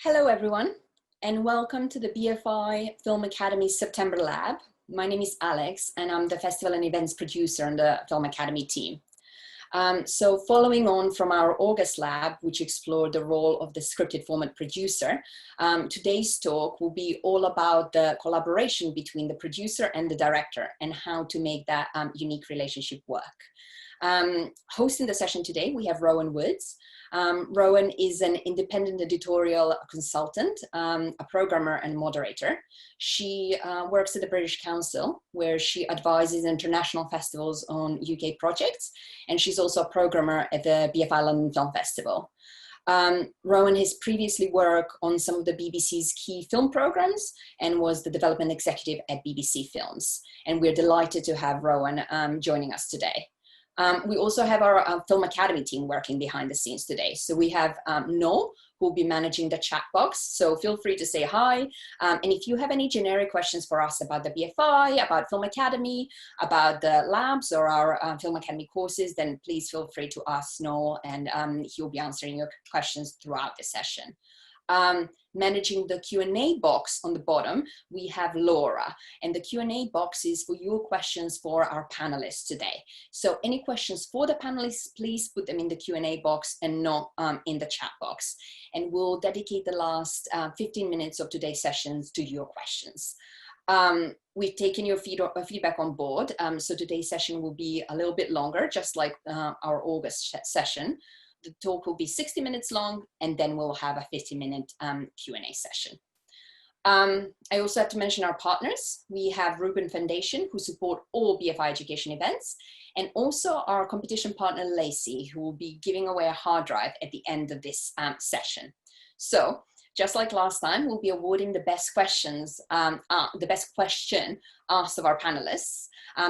Hello everyone, and welcome to the BFI Film Academy September Lab. My name is Alex, and I'm the Festival and Events Producer on the Film Academy team. So following on from our August lab, which explored the role of the scripted format producer, today's talk will be all about the collaboration between the producer and the director and how to make that unique relationship work. Hosting the session today, we have Rowan Woods. Rowan is an independent editorial consultant, a programmer and moderator. She works at the British Council, where she advises international festivals on UK projects, and she's also a programmer at the BFI London Film Festival. Rowan has previously worked on some of the BBC's key film programs and was the development executive at BBC Films. And we're delighted to have Rowan joining us today. We also have our Film Academy team working behind the scenes today. So we have No, who will be managing the chat box. So feel free to say hi. And if you have any generic questions for us about the BFI, about Film Academy, about the labs or our Film Academy courses, then please feel free to ask No, and he'll be answering your questions throughout the session. Managing the Q&A box on the bottom, we have Laura, and the Q&A box is for your questions for our panelists today. So any questions for the panelists, please put them in the Q&A box and not in the chat box. And we'll dedicate the last 15 minutes of today's sessions to your questions. We've taken your feedback on board, so today's session will be a little bit longer, just like our August session. The talk will be 60 minutes long, and then we'll have a 50-minute Q&A session. I also have to mention our partners. We have Reuben Foundation, who support all BFI education events, and also our competition partner, Lacey, who will be giving away a hard drive at the end of this session. So, just like last time, we'll be awarding the best questions, the best question asked of our panelists.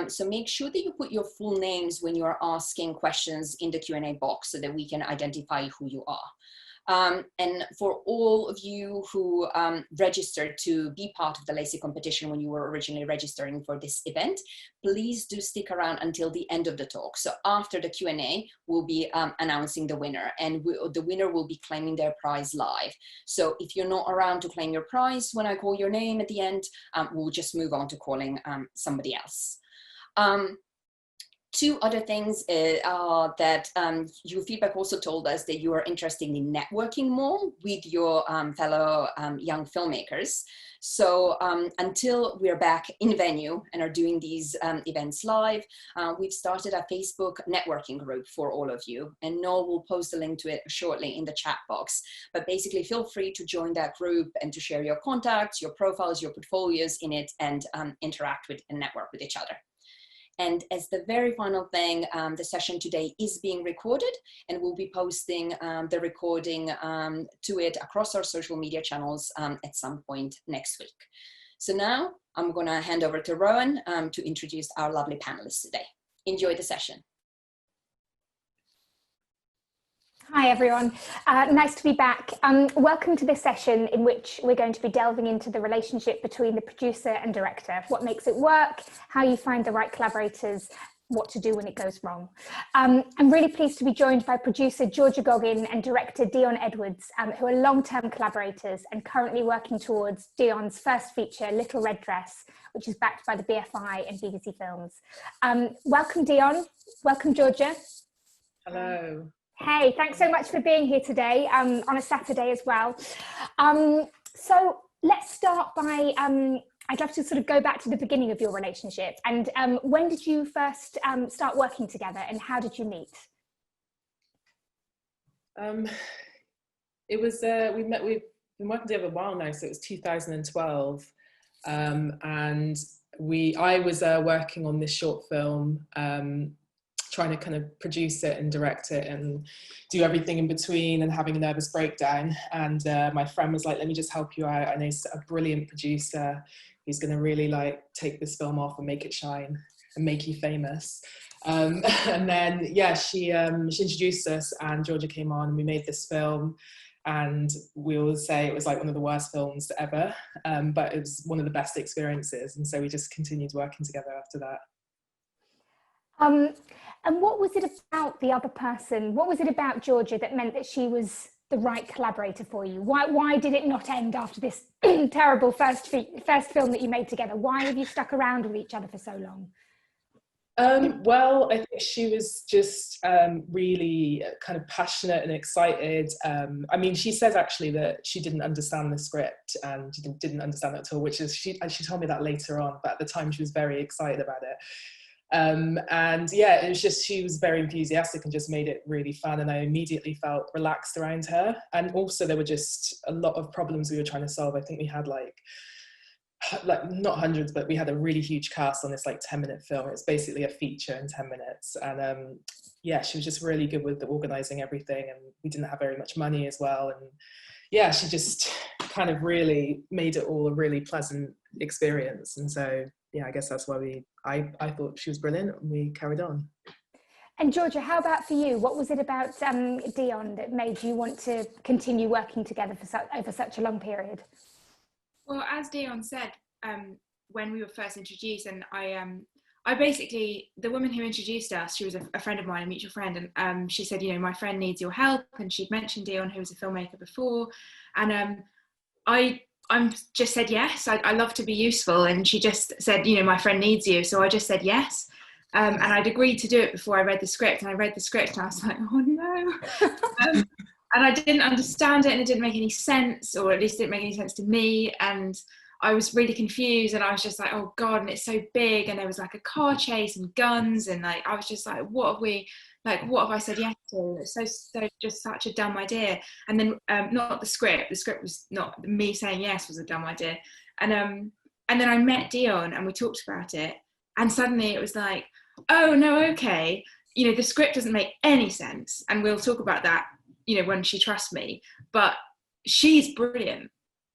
So make sure that you put your full names when you are asking questions in the Q&A box so that we can identify who you are. And for all of you who registered to be part of the Lacey competition when you were originally registering for this event, please do stick around until the end of the talk. So after the Q&A, we'll be announcing the winner, and the winner will be claiming their prize live. So if you're not around to claim your prize when I call your name at the end, we'll just move on to calling somebody else. Two other things are that your feedback also told us that you are interested in networking more with your fellow young filmmakers. So until we're back in venue and are doing these events live, we've started a Facebook networking group for all of you, and Noel will post a link to it shortly in the chat box. But basically feel free to join that group and to share your contacts, your profiles, your portfolios in it, and interact with and network with each other. And as the very final thing, the session today is being recorded, and we'll be posting the recording to it across our social media channels at some point next week. So now I'm going to hand over to Rowan to introduce our lovely panelists today. Enjoy the session. Hi everyone, nice to be back. Welcome to this session in which we're going to be delving into the relationship between the producer and director, what makes it work, how you find the right collaborators, what to do when it goes wrong. I'm really pleased to be joined by producer Georgia Goggin and director Dionne, who are long-term collaborators and currently working towards Dionne's first feature, Little Red Dress, which is backed by the BFI and BBC Films. Welcome Dionne, welcome Georgia. Hello. Hey, thanks so much for being here today on a Saturday as well. So let's start by, I'd love to sort of go back to the beginning of your relationship. And when did you first start working together, and how did you meet? It was, we've been working together a while now, so it was 2012. And I was working on this short film, trying to kind of produce it and direct it and do everything in between, and having a nervous breakdown. And my friend was like, let me just help you out. I know a brilliant producer who's going to really like take this film off and make it shine and make you famous. And then, yeah, she introduced us, and Georgia came on, and we made this film. And we always say it was like one of the worst films ever, but it was one of the best experiences. And so we just continued working together after that. And what was it about the other person? What was it about Georgia that meant that she was the right collaborator for you? Why did it not end after this terrible first film that you made together? Why have you stuck around with each other for so long? Well, I think she was just really kind of passionate and excited. I mean, she says actually that she didn't understand the script and didn't understand it at all, which is, she told me that later on, but at the time she was very excited about it. And yeah, it was just, she was very enthusiastic and just made it really fun, and I immediately felt relaxed around her. And also there were just a lot of problems we were trying to solve. I think we had like not hundreds, but we had a really huge cast on this like 10-minute film. It's basically a feature in 10 minutes. And yeah, she was just really good with the organizing everything, and we didn't have very much money as well. And yeah, she just kind of really made it all a really pleasant experience. And so yeah, I guess that's why I thought she was brilliant, and we carried on. And Georgia, how about for you? What was it about Dionne that made you want to continue working together over such a long period? Well, as Dionne said, when we were first introduced, and I basically, the woman who introduced us, she was a friend of mine, a mutual friend, and she said, you know, my friend needs your help, and she'd mentioned Dionne, who was a filmmaker before, and I just said yes. I love to be useful, and she just said, you know, my friend needs you, so I just said yes. And I'd agreed to do it before I read the script, and I read the script and I was like, oh no. And I didn't understand it, and it didn't make any sense, or at least it didn't make any sense to me. And I was really confused, and I was just like, oh God, and it's so big, and there was like a car chase and guns, and like, I was just like, what have I said yes to? It's so just such a dumb idea. And then not the script was not, me saying yes was a dumb idea. And then I met Dionne and we talked about it, and suddenly it was like, oh no, okay, you know, the script doesn't make any sense, and we'll talk about that, you know, when she trusts me, but she's brilliant,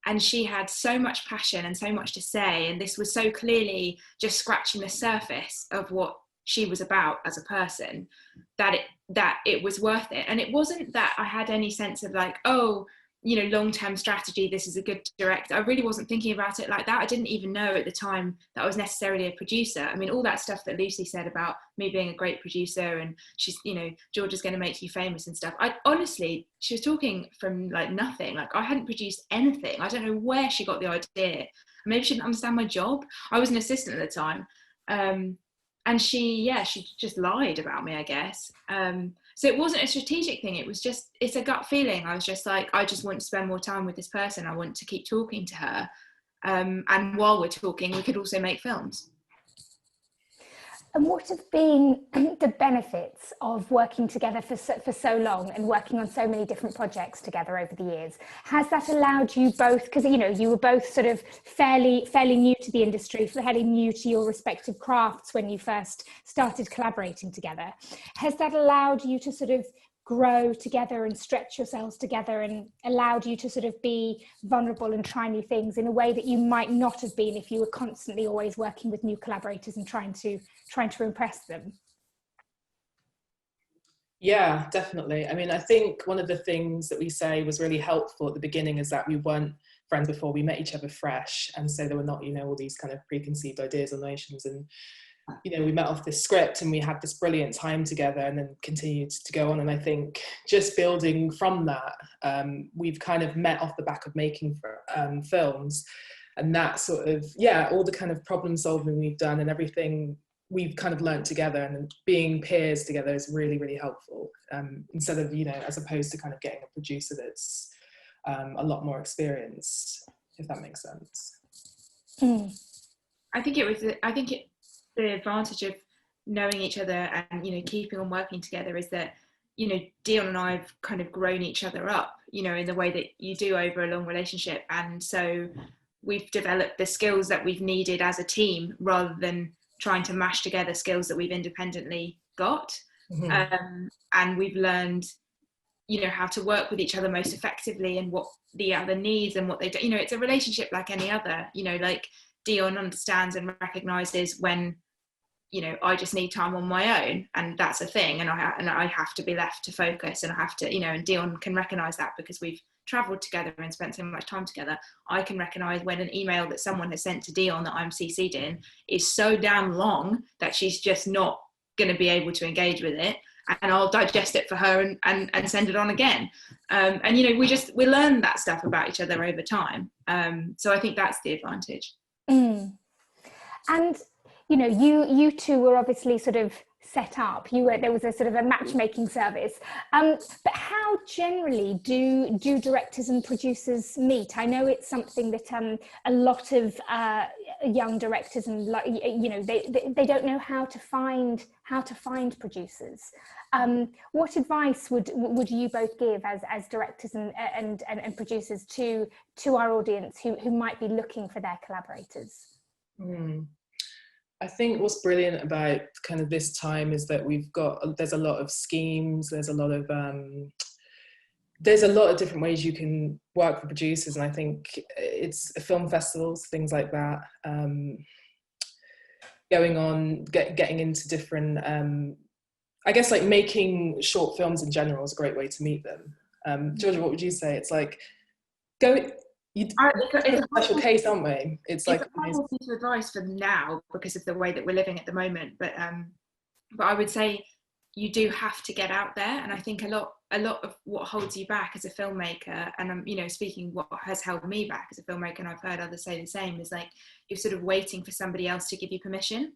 and she had so much passion and so much to say, and this was so clearly just scratching the surface of what she was about as a person, that it was worth it. And it wasn't that I had any sense of like, oh, you know, long-term strategy, this is a good director. I really wasn't thinking about it like that. I didn't even know at the time that I was necessarily a producer. I mean, all that stuff that Lucy said about me being a great producer, and she's, you know, Georgia's going to make you famous and stuff. I honestly, she was talking from like nothing. Like, I hadn't produced anything. I don't know where she got the idea. Maybe she didn't understand my job. I was an assistant at the time. And she just lied about me, I guess. So it wasn't a strategic thing. It was just, it's a gut feeling. I was just like, I just want to spend more time with this person. I want to keep talking to her. And while we're talking, we could also make films. And what have been the benefits of working together for so long and working on so many different projects together over the years? Has that allowed you both, because, you know, you were both sort of fairly new to the industry, fairly new to your respective crafts when you first started collaborating together. Has that allowed you to sort of grow together and stretch yourselves together, and allowed you to sort of be vulnerable and try new things in a way that you might not have been if you were constantly always working with new collaborators and trying to impress them? Yeah, definitely. I mean, I think one of the things that we say was really helpful at the beginning is that we weren't friends before. We met each other fresh, and so there were not, you know, all these kind of preconceived ideas or notions. And you know, we met off this script and we had this brilliant time together, and then continued to go on. And I think just building from that, we've kind of met off the back of making films, and that sort of, yeah, all the kind of problem solving we've done and everything we've kind of learned together, and being peers together is really, really helpful. Instead of, you know, as opposed to kind of getting a producer that's a lot more experienced, if that makes sense. I think the advantage of knowing each other and, you know, keeping on working together is that, you know, Dionne and I have kind of grown each other up, you know, in the way that you do over a long relationship. And so we've developed the skills that we've needed as a team, rather than trying to mash together skills that we've independently got. Mm-hmm. And we've learned, you know, how to work with each other most effectively, and what the other needs and what they do. You know, it's a relationship like any other, you know, like Dionne understands and recognizes when, you know, I just need time on my own, and that's a thing, and I have to be left to focus, and I have to, you know, and Dionne can recognize that because we've traveled together and spent so much time together. I can recognize when an email that someone has sent to Dionne that I'm CC'd in is so damn long that she's just not going to be able to engage with it. and I'll digest it for her and send it on again. And you know, we learn that stuff about each other over time. So I think that's the advantage. And you know, you two were obviously sort of set up. There was a sort of a matchmaking service. But how generally do directors and producers meet? I know it's something that a lot of young directors and, you know, they don't know how to find producers. What advice would you both give as directors and producers to our audience who might be looking for their collaborators? I think what's brilliant about kind of this time is that there's a lot of schemes, there's a lot of different ways you can work with producers, and I think it's film festivals, things like that, going on, getting into different, I guess like making short films in general is a great way to meet them. Georgia, what would you say? It's like, it's a special case, aren't we? It's like a horrible piece of advice for now because of the way that we're living at the moment. But I would say you do have to get out there, and I think a lot of what holds you back as a filmmaker, and I'm, you know, speaking what has held me back as a filmmaker, and I've heard others say the same, is like you're sort of waiting for somebody else to give you permission.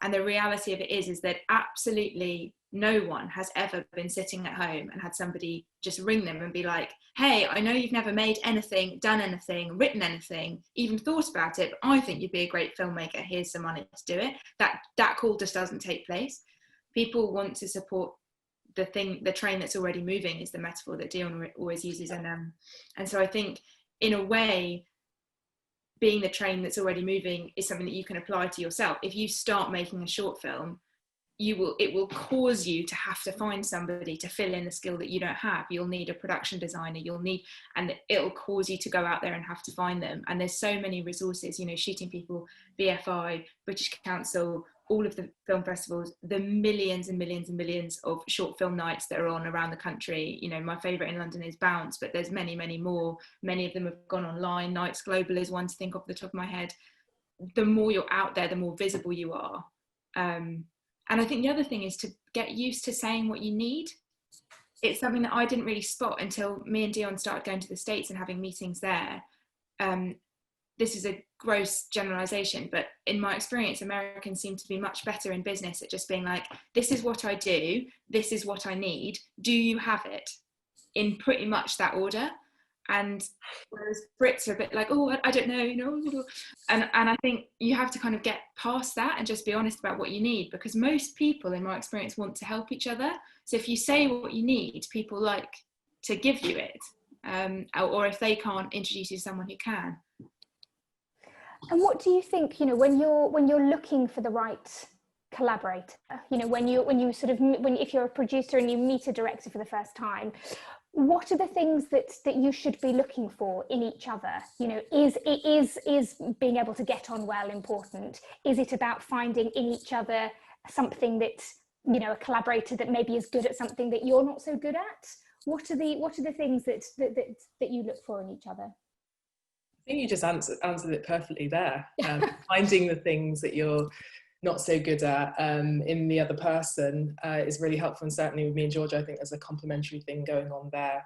And the reality of it is that absolutely no one has ever been sitting at home and had somebody just ring them and be like, hey, I know you've never made anything, done anything, written anything, even thought about it, but I think you'd be a great filmmaker. Here's some money to do it. That call just doesn't take place. People want to support the train that's already moving, is the metaphor that Dionne always uses. And so I think in a way, being the train that's already moving is something that you can apply to yourself. If you start making a short film, it will cause you to have to find somebody to fill in the skill that you don't have. You'll need a production designer, and it'll cause you to go out there and have to find them. And there's so many resources, you know, Shooting People, BFI, British Council, all of the film festivals, the millions and millions and millions of short film nights that are on around the country. You know, my favourite in London is Bounce, but there's many, many more. Many of them have gone online. Nights Global is one to think off the top of my head. The more you're out there, the more visible you are. And I think the other thing is to get used to saying what you need. It's something that I didn't really spot until me and Dionne started going to the States and having meetings there. This is a gross generalization, but in my experience, Americans seem to be much better in business at just being like, this is what I do, this is what I need, do you have it? In pretty much that order. And whereas Brits are a bit like, oh, I don't know, you know, and I think you have to kind of get past that and just be honest about what you need, because most people, in my experience, want to help each other. So if you say what you need, people like to give you it, or if they can't, introduce you to someone who can. And what do you think, you know, when you're looking for the right collaborator, you know, if you're a producer and you meet a director for the first time, what are the things that you should be looking for in each other? You know, is being able to get on well important? Is it about finding in each other something that, you know, a collaborator that maybe is good at something that you're not so good at? What are the things that you look for in each other? I think you just answered it perfectly there. Finding the things that you're not so good at in the other person is really helpful, and certainly with me and Georgia, I think there's a complementary thing going on there.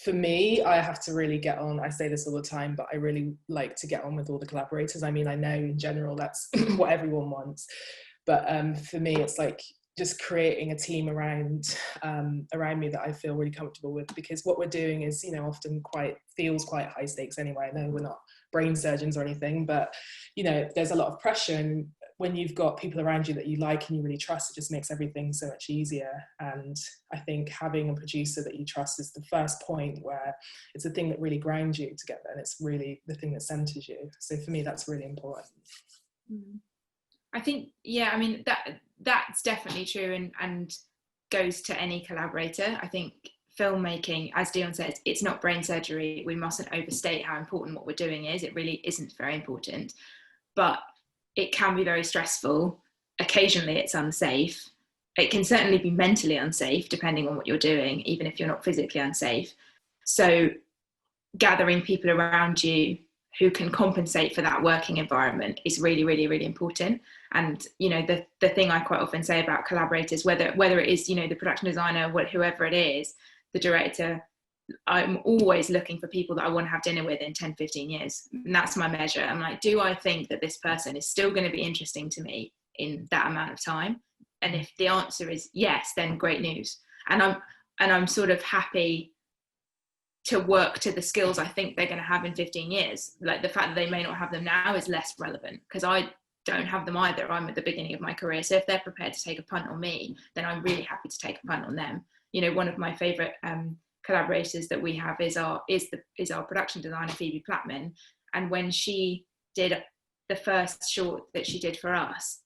For me, I have to really get on. I say this all the time, but I really like to get on with all the collaborators. I mean, I know in general that's what everyone wants, but for me, it's like just creating a team around me that I feel really comfortable with, because what we're doing is, you know, often feels quite high stakes anyway. I know we're not brain surgeons or anything, but you know, there's a lot of pressure, and when you've got people around you that you like and you really trust, it just makes everything so much easier. And I think having a producer that you trust is the first point, where it's the thing that really grounds you together, and it's really the thing that centers you. So for me, that's really important. I think, yeah, I mean, that's definitely true, and goes to any collaborator. I think filmmaking, as Dionne says, it's not brain surgery. We mustn't overstate how important what we're doing is. It really isn't very important, but it can be very stressful. Occasionally it's unsafe. It can certainly be mentally unsafe depending on what you're doing, even if you're not physically unsafe. So gathering people around you who can compensate for that working environment is really, really, really important. And, you know, the thing I quite often say about collaborators, whether it is, you know, the production designer, whoever it is, the director, I'm always looking for people that I want to have dinner with in 10, 15 years. And that's my measure. I'm like, do I think that this person is still going to be interesting to me in that amount of time? And if the answer is yes, then great news. And I'm sort of happy to work to the skills I think they're going to have in 15 years. Like, the fact that they may not have them now is less relevant, because I don't have them either. I'm at the beginning of my career. So if they're prepared to take a punt on me, then I'm really happy to take a punt on them. You know, one of my favorite collaborators that we have is our production designer, Phoebe Plattman. And when she did the first short that she did for us,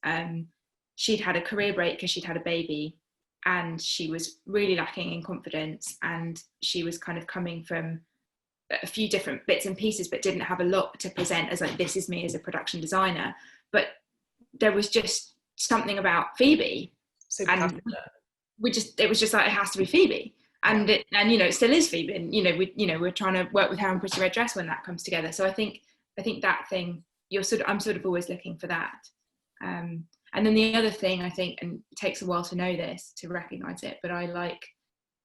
she'd had a career break because she'd had a baby, and she was really lacking in confidence, and she was kind of coming from a few different bits and pieces, but didn't have a lot to present as like, this is me as a production designer. But there was just something about Phoebe, So and it was just like, it has to be Phoebe. And you know, it still is Phoebe, and you know, we're trying to work with her in Pretty Red Dress when that comes together. So I think that thing, I'm sort of always looking for that. And then the other thing, I think, and it takes a while to know this, to recognize it, but I like,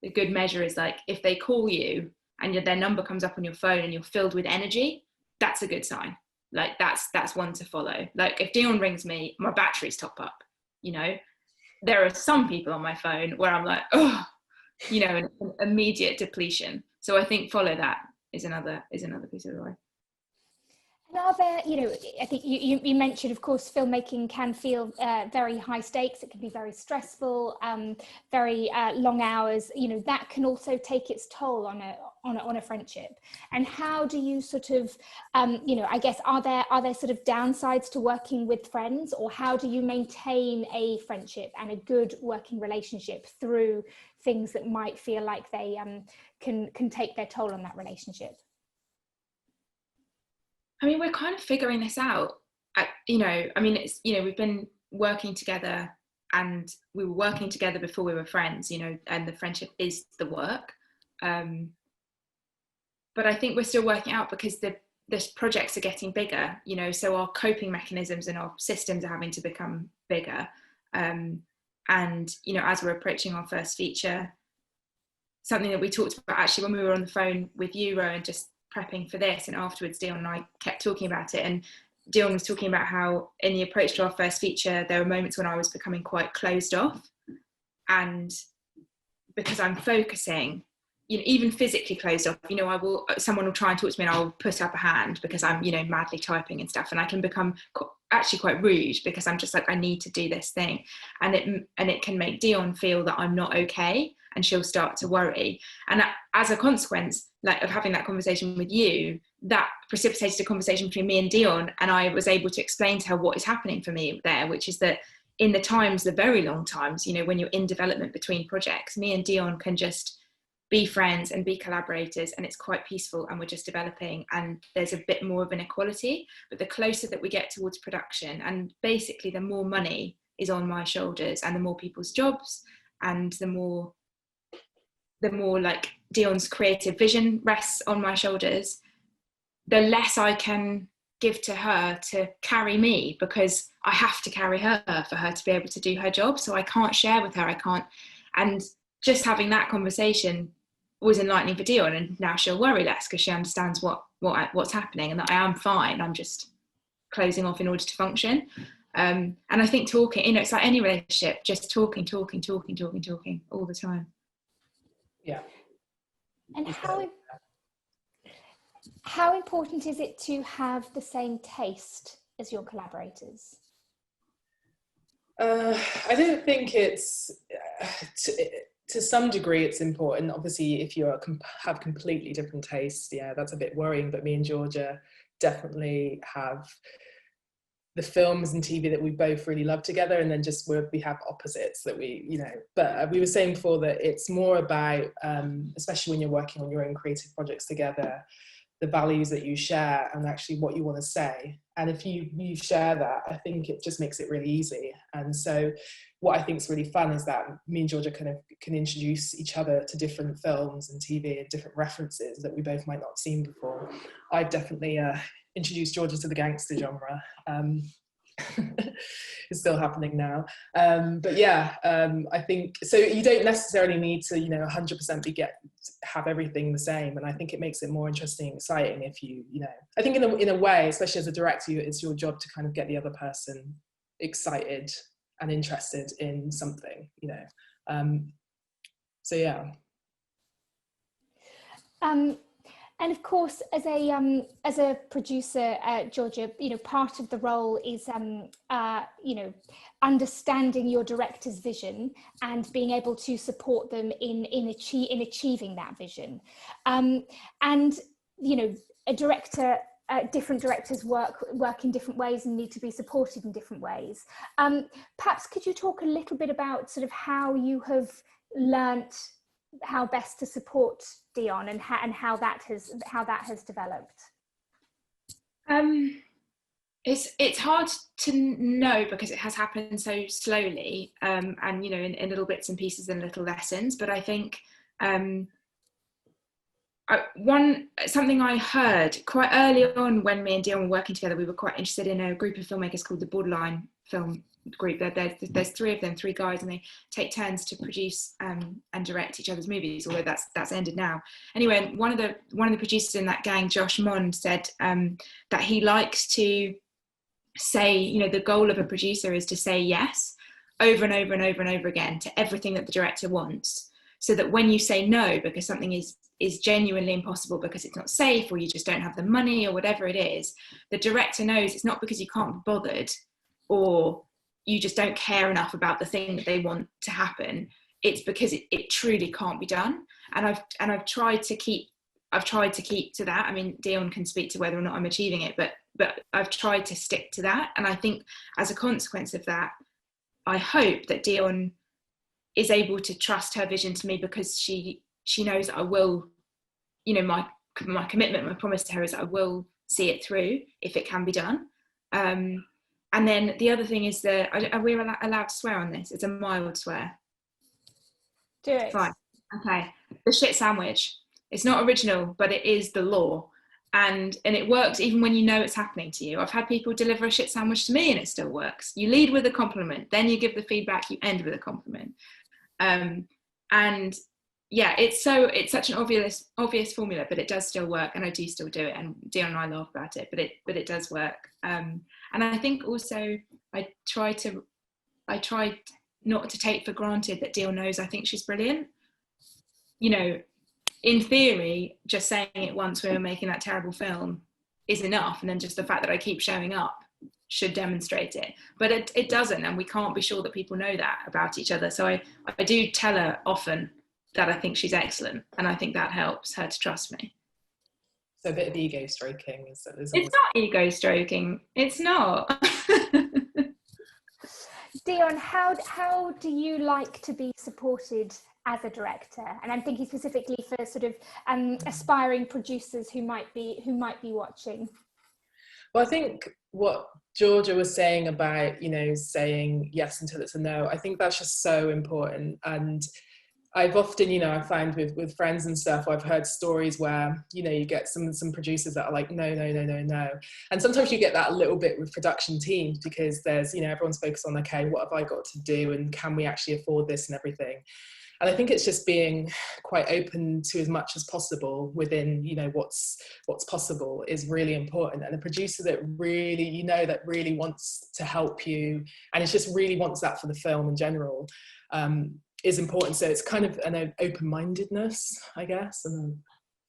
a good measure is like, if they call you and their number comes up on your phone and you're filled with energy, that's a good sign. Like, that's one to follow. Like, if Dionne rings me, my battery's top up. You know, there are some people on my phone where I'm like, oh, you know, an immediate depletion. So I think follow that is another piece of advice. And are there, you know, I think you mentioned, of course, filmmaking can feel very high stakes. It can be very stressful, very long hours. You know, that can also take its toll on a friendship. And how do you sort of, you know, I guess, are there sort of downsides to working with friends, or how do you maintain a friendship and a good working relationship through things that might feel like they can take their toll on that relationship? I mean, we're kind of figuring this out. You know, I mean, it's, you know, we've been working together, and we were working together before we were friends, you know, and the friendship is the work. But I think we're still working out, because the projects are getting bigger, you know, so our coping mechanisms and our systems are having to become bigger. And, you know, as we're approaching our first feature, something that we talked about actually when we were on the phone with you, Rowan, just prepping for this, and afterwards Dionne and I kept talking about it, and Dionne was talking about how in the approach to our first feature there were moments when I was becoming quite closed off, and because I'm focusing, you know, even physically closed off, you know, someone will try and talk to me and I'll put up a hand because I'm, you know, madly typing and stuff, and I can become actually quite rude because I'm just like, I need to do this thing, and it can make Dionne feel that I'm not okay, and she'll start to worry. And as a consequence, like, of having that conversation with you, that precipitated a conversation between me and Dionne, and I was able to explain to her what is happening for me there, which is that in the very long times, you know, when you're in development between projects, me and Dionne can just be friends and be collaborators, and it's quite peaceful, and we're just developing, and there's a bit more of an equality. But the closer that we get towards production, and basically the more money is on my shoulders, and the more people's jobs, and the more like Dionne's creative vision rests on my shoulders, the less I can give to her to carry me, because I have to carry her for her to be able to do her job. So I can't share with her, and just having that conversation was enlightening for Dionne, and now she'll worry less because she understands what's happening, and that I am fine. I'm just closing off in order to function. And I think talking, you know, it's like any relationship, just talking all the time. Yeah. And how important is it to have the same taste as your collaborators? I don't think it's, to some degree it's important. Obviously, if you have completely different tastes, yeah, that's a bit worrying. But me and Georgia definitely have the films and TV that we both really love together, and then just we have opposites that we, you know, but we were saying before that it's more about, especially when you're working on your own creative projects together, the values that you share and actually what you want to say. And if you share that, I think it just makes it really easy. And so what I think is really fun is that me and Georgia kind of can introduce each other to different films and TV and different references that we both might not have seen before. I definitely introduced Georgia to the gangster genre. It's still happening now. But yeah, I think, so you don't necessarily need to, 100% have everything the same. And I think it makes it more interesting and exciting if I think in a way, especially as a director, it's your job to kind of get the other person excited and interested in something, so yeah. And of course, as a producer, Georgia, part of the role is, understanding your director's vision and being able to support them in achieving that vision. And a director, different directors work in different ways and need to be supported in different ways. Perhaps could you talk a little bit about sort of how you have learnt how best to support Dionne and how that has developed? It's hard to know because it has happened so slowly, and in little bits and pieces and little lessons. But I think something I heard quite early on when me and Dionne were working together, we were quite interested in a group of filmmakers called the Borderline Film Group. There's three of them, three guys, and they take turns to produce and direct each other's movies, although that's ended now. Anyway, one of the producers in that gang, Josh Mond, said that he likes to say, the goal of a producer is to say yes over and over and over and over again to everything that the director wants, so that when you say no because something is genuinely impossible because it's not safe or you just don't have the money or whatever it is, the director knows it's not because you can't be bothered or you just don't care enough about the thing that they want to happen. It's because it truly can't be done. And I've tried to keep to that. I mean, Dionne can speak to whether or not I'm achieving it, but I've tried to stick to that. And I think as a consequence of that, I hope that Dionne is able to trust her vision to me, because she knows that I will, my commitment, my promise to her is that I will see it through if it can be done. And then the other thing is that, are we allowed to swear on this? It's a mild swear. Do it. Fine. Okay. The shit sandwich. It's not original, but it is the law. And it works even when you know it's happening to you. I've had people deliver a shit sandwich to me and it still works. You lead with a compliment, then you give the feedback, you end with a compliment. And yeah, it's such an obvious formula, but it does still work, and I do still do it. And Dionne and I laugh about it, but it does work. And I think also I try not to take for granted that Dionne knows I think she's brilliant. In theory, just saying it once when we're making that terrible film is enough, and then just the fact that I keep showing up should demonstrate it. But it doesn't, and we can't be sure that people know that about each other. So I do tell her often that I think she's excellent, and I think that helps her to trust me. So a bit of ego stroking. It's not ego stroking. It's not. Dionne, how do you like to be supported as a director? And I'm thinking specifically for sort of aspiring producers who might be watching. Well, I think what Georgia was saying about, saying yes until it's a no, I think that's just so important. And I've often, I find with friends and stuff, I've heard stories where, you get some producers that are like, no. And sometimes you get that a little bit with production teams, because there's, everyone's focused on, okay, what have I got to do? And can we actually afford this and everything? And I think it's just being quite open to as much as possible within, what's possible is really important. And a producer that really, that really wants to help you, and it just really wants that for the film in general, is important. So it's kind of an open-mindedness, I guess, and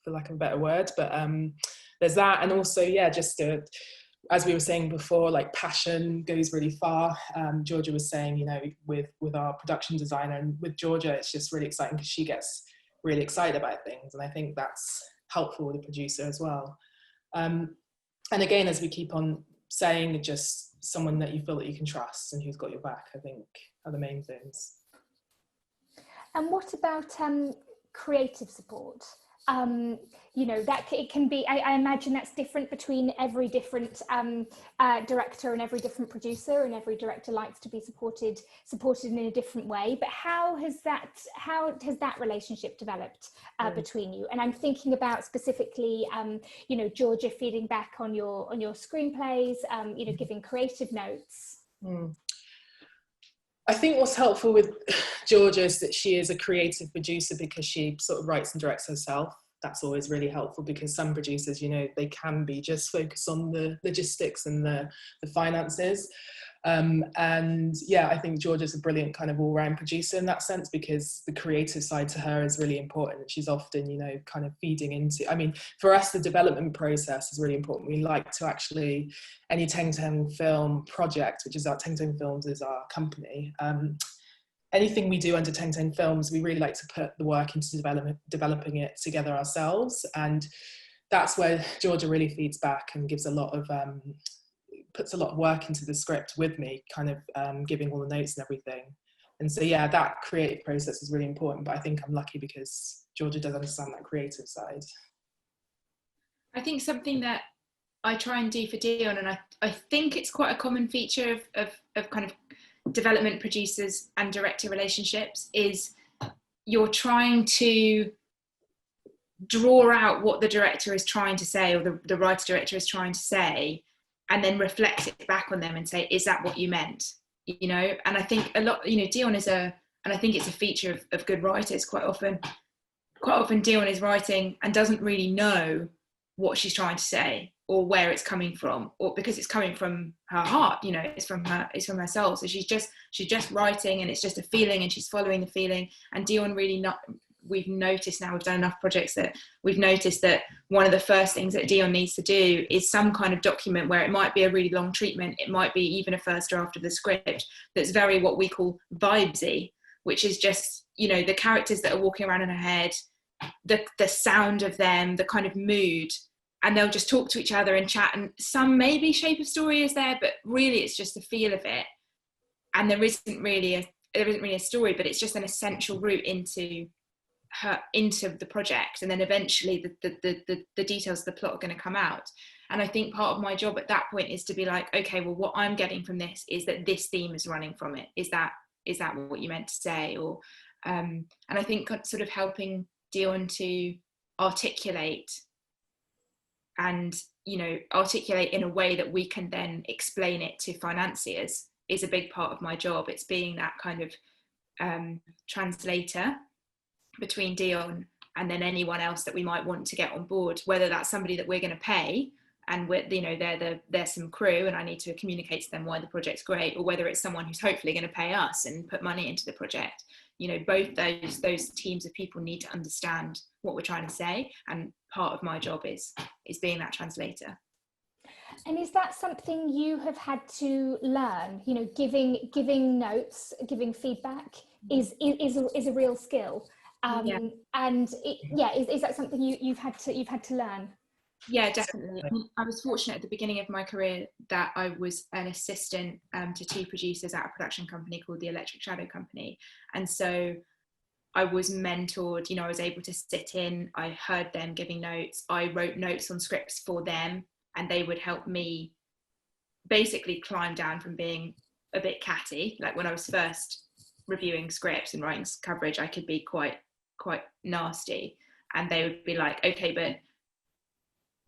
for lack of a better word. But there's that, and also, yeah, just as we were saying before, like passion goes really far. Georgia was saying, with our production designer, and with Georgia, it's just really exciting because she gets really excited about things, and I think that's helpful with a producer as well. And again, as we keep on saying, just someone that you feel that you can trust and who's got your back, I think, are the main things. And what about creative support? you know, that it can be, I imagine that's different between every different director and every different producer, and every director likes to be supported in a different way. But how has that relationship developed between you? And I'm thinking about specifically, you know, Georgia feeding back on your screenplays, you know, giving creative notes. I think what's helpful with Georgia is that she is a creative producer because she sort of writes and directs herself. That's always really helpful, because some producers, you know, they can be just focused on the logistics and the finances. And yeah, I think Georgia's a brilliant kind of all-round producer in that sense, because the creative side to her is really important. She's often, you know, kind of feeding into, I mean, for us, the development process is really important. We like to actually, any Teng film project, which is our Teng Films is our company, anything we do under Teng Films, we really like to put the work into developing it together ourselves. And that's where Georgia really feeds back and gives a lot of, puts a lot of work into the script with me, kind of giving all the notes and everything. And so, yeah, that creative process is really important, but I think I'm lucky because Georgia does understand that creative side. I think something that I try and do for Dionne, and I think it's quite a common feature of kind of development producers and director relationships, is you're trying to draw out what the director is trying to say, or the writer director is trying to say, and then reflect it back on them and say, is that what you meant? You know, and I think a lot, you know, Dionne is and I think it's a feature of good writers. Quite often Dionne is writing and doesn't really know what she's trying to say or where it's coming from, or because it's coming from her heart, you know, it's from her soul. So she's just writing, and it's just a feeling, and she's following the feeling. And Dionne really not, we've noticed now, we've done enough projects that we've noticed that one of the first things that Dionne needs to do is some kind of document, where it might be a really long treatment, it might be even a first draft of the script that's very what we call vibesy, which is just, you know, the characters that are walking around in her head, the sound of them, the kind of mood, and they'll just talk to each other and chat, and some maybe shape of story is there, but really it's just the feel of it, and there isn't really a story, but it's just an essential route into the project, and then eventually the details of the plot are going to come out. And I think part of my job at that point is to be like, okay, well, what I'm getting from this is that this theme is running from it. Is that what you meant to say? Or and I think sort of helping Dionne to articulate, and, you know, articulate in a way that we can then explain it to financiers is a big part of my job. It's being that kind of translator between Dionne and then anyone else that we might want to get on board, whether that's somebody that we're going to pay and we're, you know, they're some crew and I need to communicate to them why the project's great, or whether it's someone who's hopefully going to pay us and put money into the project. You know, both those teams of people need to understand what we're trying to say, and part of my job is being that translator. And is that something you have had to learn? You know, giving notes, giving feedback is a real skill. And is that something you've had to learn? Yeah, definitely. I was fortunate at the beginning of my career that I was an assistant to two producers at a production company called the Electric Shadow Company, and so I was mentored. You know, I was able to sit in, I heard them giving notes, I wrote notes on scripts for them, and they would help me basically climb down from being a bit catty. Like when I was first reviewing scripts and writing coverage, I could be quite nasty, and they would be like, okay, but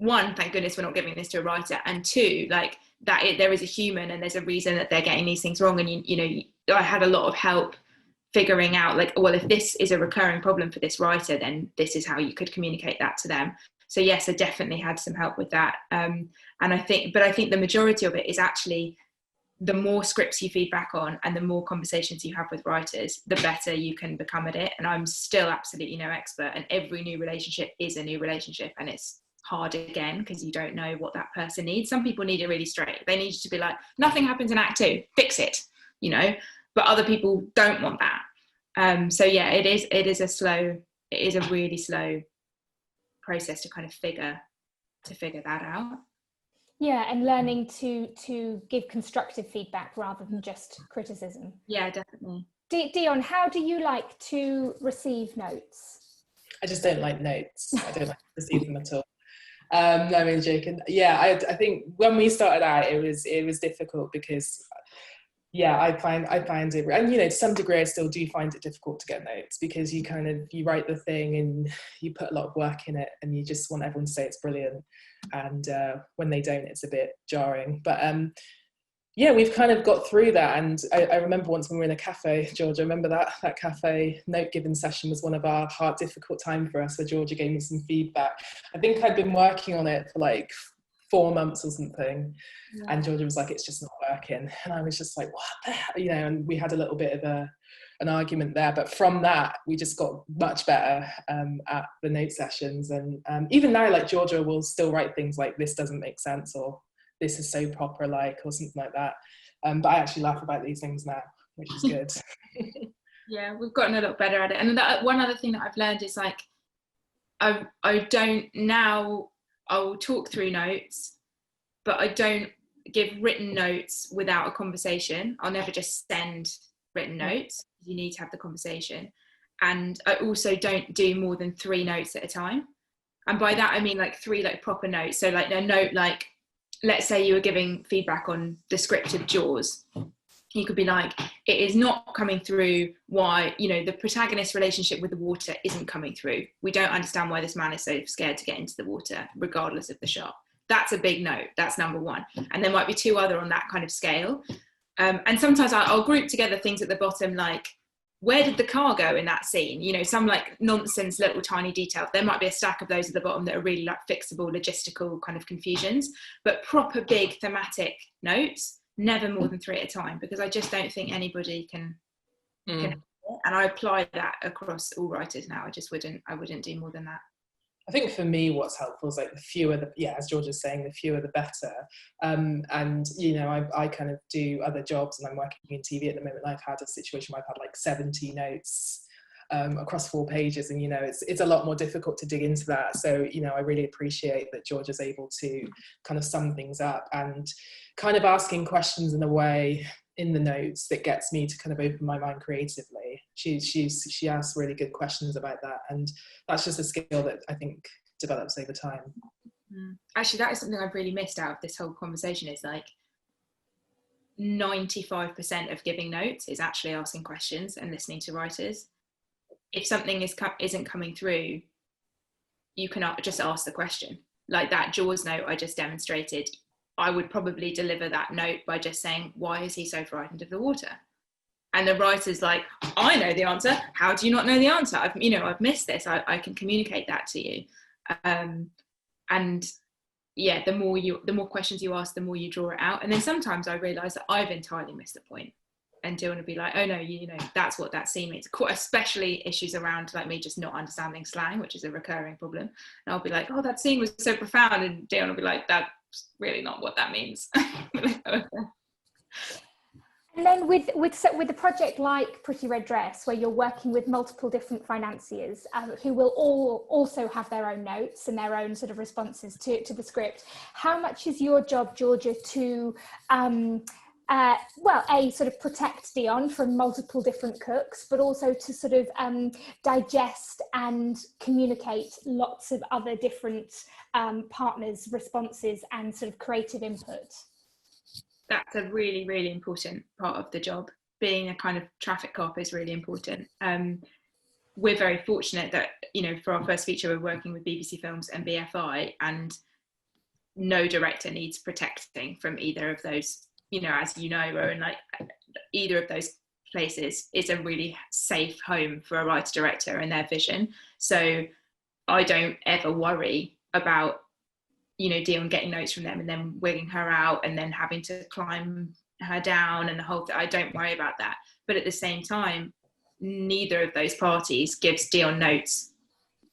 one, thank goodness we're not giving this to a writer, and two, like that there is a human and there's a reason that they're getting these things wrong. And you know, I had a lot of help figuring out, like, well, if this is a recurring problem for this writer, then this is how you could communicate that to them. So yes, I definitely had some help with that. And I think the majority of it is actually the more scripts you feed back on and the more conversations you have with writers, the better you can become at it. And I'm still absolutely no expert, and every new relationship is a new relationship, and it's hard again because you don't know what that person needs. Some people need it really straight. They need you to be like, nothing happens in act 2, fix it, you know, but other people don't want that. So yeah, it is a really slow process to kind of figure that out. Yeah, and learning to give constructive feedback rather than just criticism. Yeah, definitely. Dionne, how do you like to receive notes? I just don't like notes. I don't like to receive them at all. No, I'm only joking. Yeah, I think when we started out, it was difficult because, yeah, I find it, and to some degree I still do find it difficult to get notes, because you write the thing and you put a lot of work in it and you just want everyone to say it's brilliant, and when they don't, it's a bit jarring. But yeah, we've kind of got through that. And I remember once when we were in a cafe, Georgia, remember that cafe note giving session was one of our difficult time for us, where Georgia gave me some feedback. I think I'd been working on it for like 4 months or something. Yeah. And Georgia was like, it's just not working. And I was just like, what the hell? And we had a little bit of an argument there. But from that, we just got much better at the note sessions. And even now, like, Georgia will still write things like, this doesn't make sense, or this is so proper, like, or something like that. But I actually laugh about these things now, which is good. Yeah, we've gotten a lot better at it. And one other thing that I've learned is, like, I don't now, I'll talk through notes, but I don't give written notes without a conversation. I'll never just send written notes. You need to have the conversation. And I also don't do more than 3 notes at a time. And by that, I mean like 3 like proper notes. So like a note, like, let's say you were giving feedback on the script of Jaws. You could be like, it is not coming through why, the protagonist relationship with the water isn't coming through. We don't understand why this man is so scared to get into the water, regardless of the shot. That's a big note. That's number 1. And there might be 2 other on that kind of scale. And sometimes I'll group together things at the bottom, like, where did the car go in that scene? Some like nonsense little tiny detail. There might be a stack of those at the bottom that are really like fixable, logistical kind of confusions, but proper big thematic notes, never more than 3 at a time, because I just don't think anybody can and I apply that across all writers now. I wouldn't do more than that. I think for me, what's helpful is like the fewer, as George is saying, the fewer the better. And I kind of do other jobs, and I'm working in TV at the moment. I've had a situation where I've had like 70 notes across 4 pages, and it's a lot more difficult to dig into that. So I really appreciate that George is able to kind of sum things up and kind of asking questions in a way in the notes that gets me to kind of open my mind creatively. She asks really good questions about that, and that's just a skill that I think develops over time. Actually, that is something I've really missed out of this whole conversation, is like 95% of giving notes is actually asking questions and listening to writers. If something isn't coming through, you can just ask the question. Like that Jaws note I just demonstrated, I would probably deliver that note by just saying, why is he so frightened of the water? And the writer's like, I know the answer. How do you not know the answer? I've missed this. I can communicate that to you. And yeah, the more questions you ask, the more you draw it out. And then sometimes I realise that I've entirely missed the point. And Dionne would be like, oh no, that's what that scene means. Especially issues around like me just not understanding slang, which is a recurring problem. And I'll be like, oh, that scene was so profound. And Dionne will be like, that's really not what that means. And then with a project like Pretty Red Dress, where you're working with multiple different financiers who will all also have their own notes and their own sort of responses to the script, how much is your job, Georgia, to sort of protect Dionne from multiple different cooks, but also to sort of digest and communicate lots of other different partners' responses and sort of creative input? That's a really, really important part of the job. Being a kind of traffic cop is really important. We're very fortunate that, for our first feature, we're working with BBC Films and BFI, and no director needs protecting from either of those. As Rowan, like either of those places is a really safe home for a writer-director and their vision. So I don't ever worry about, Dionne getting notes from them and then wigging her out and then having to climb her down and the whole thing. I don't worry about that. But at the same time, neither of those parties gives Dionne notes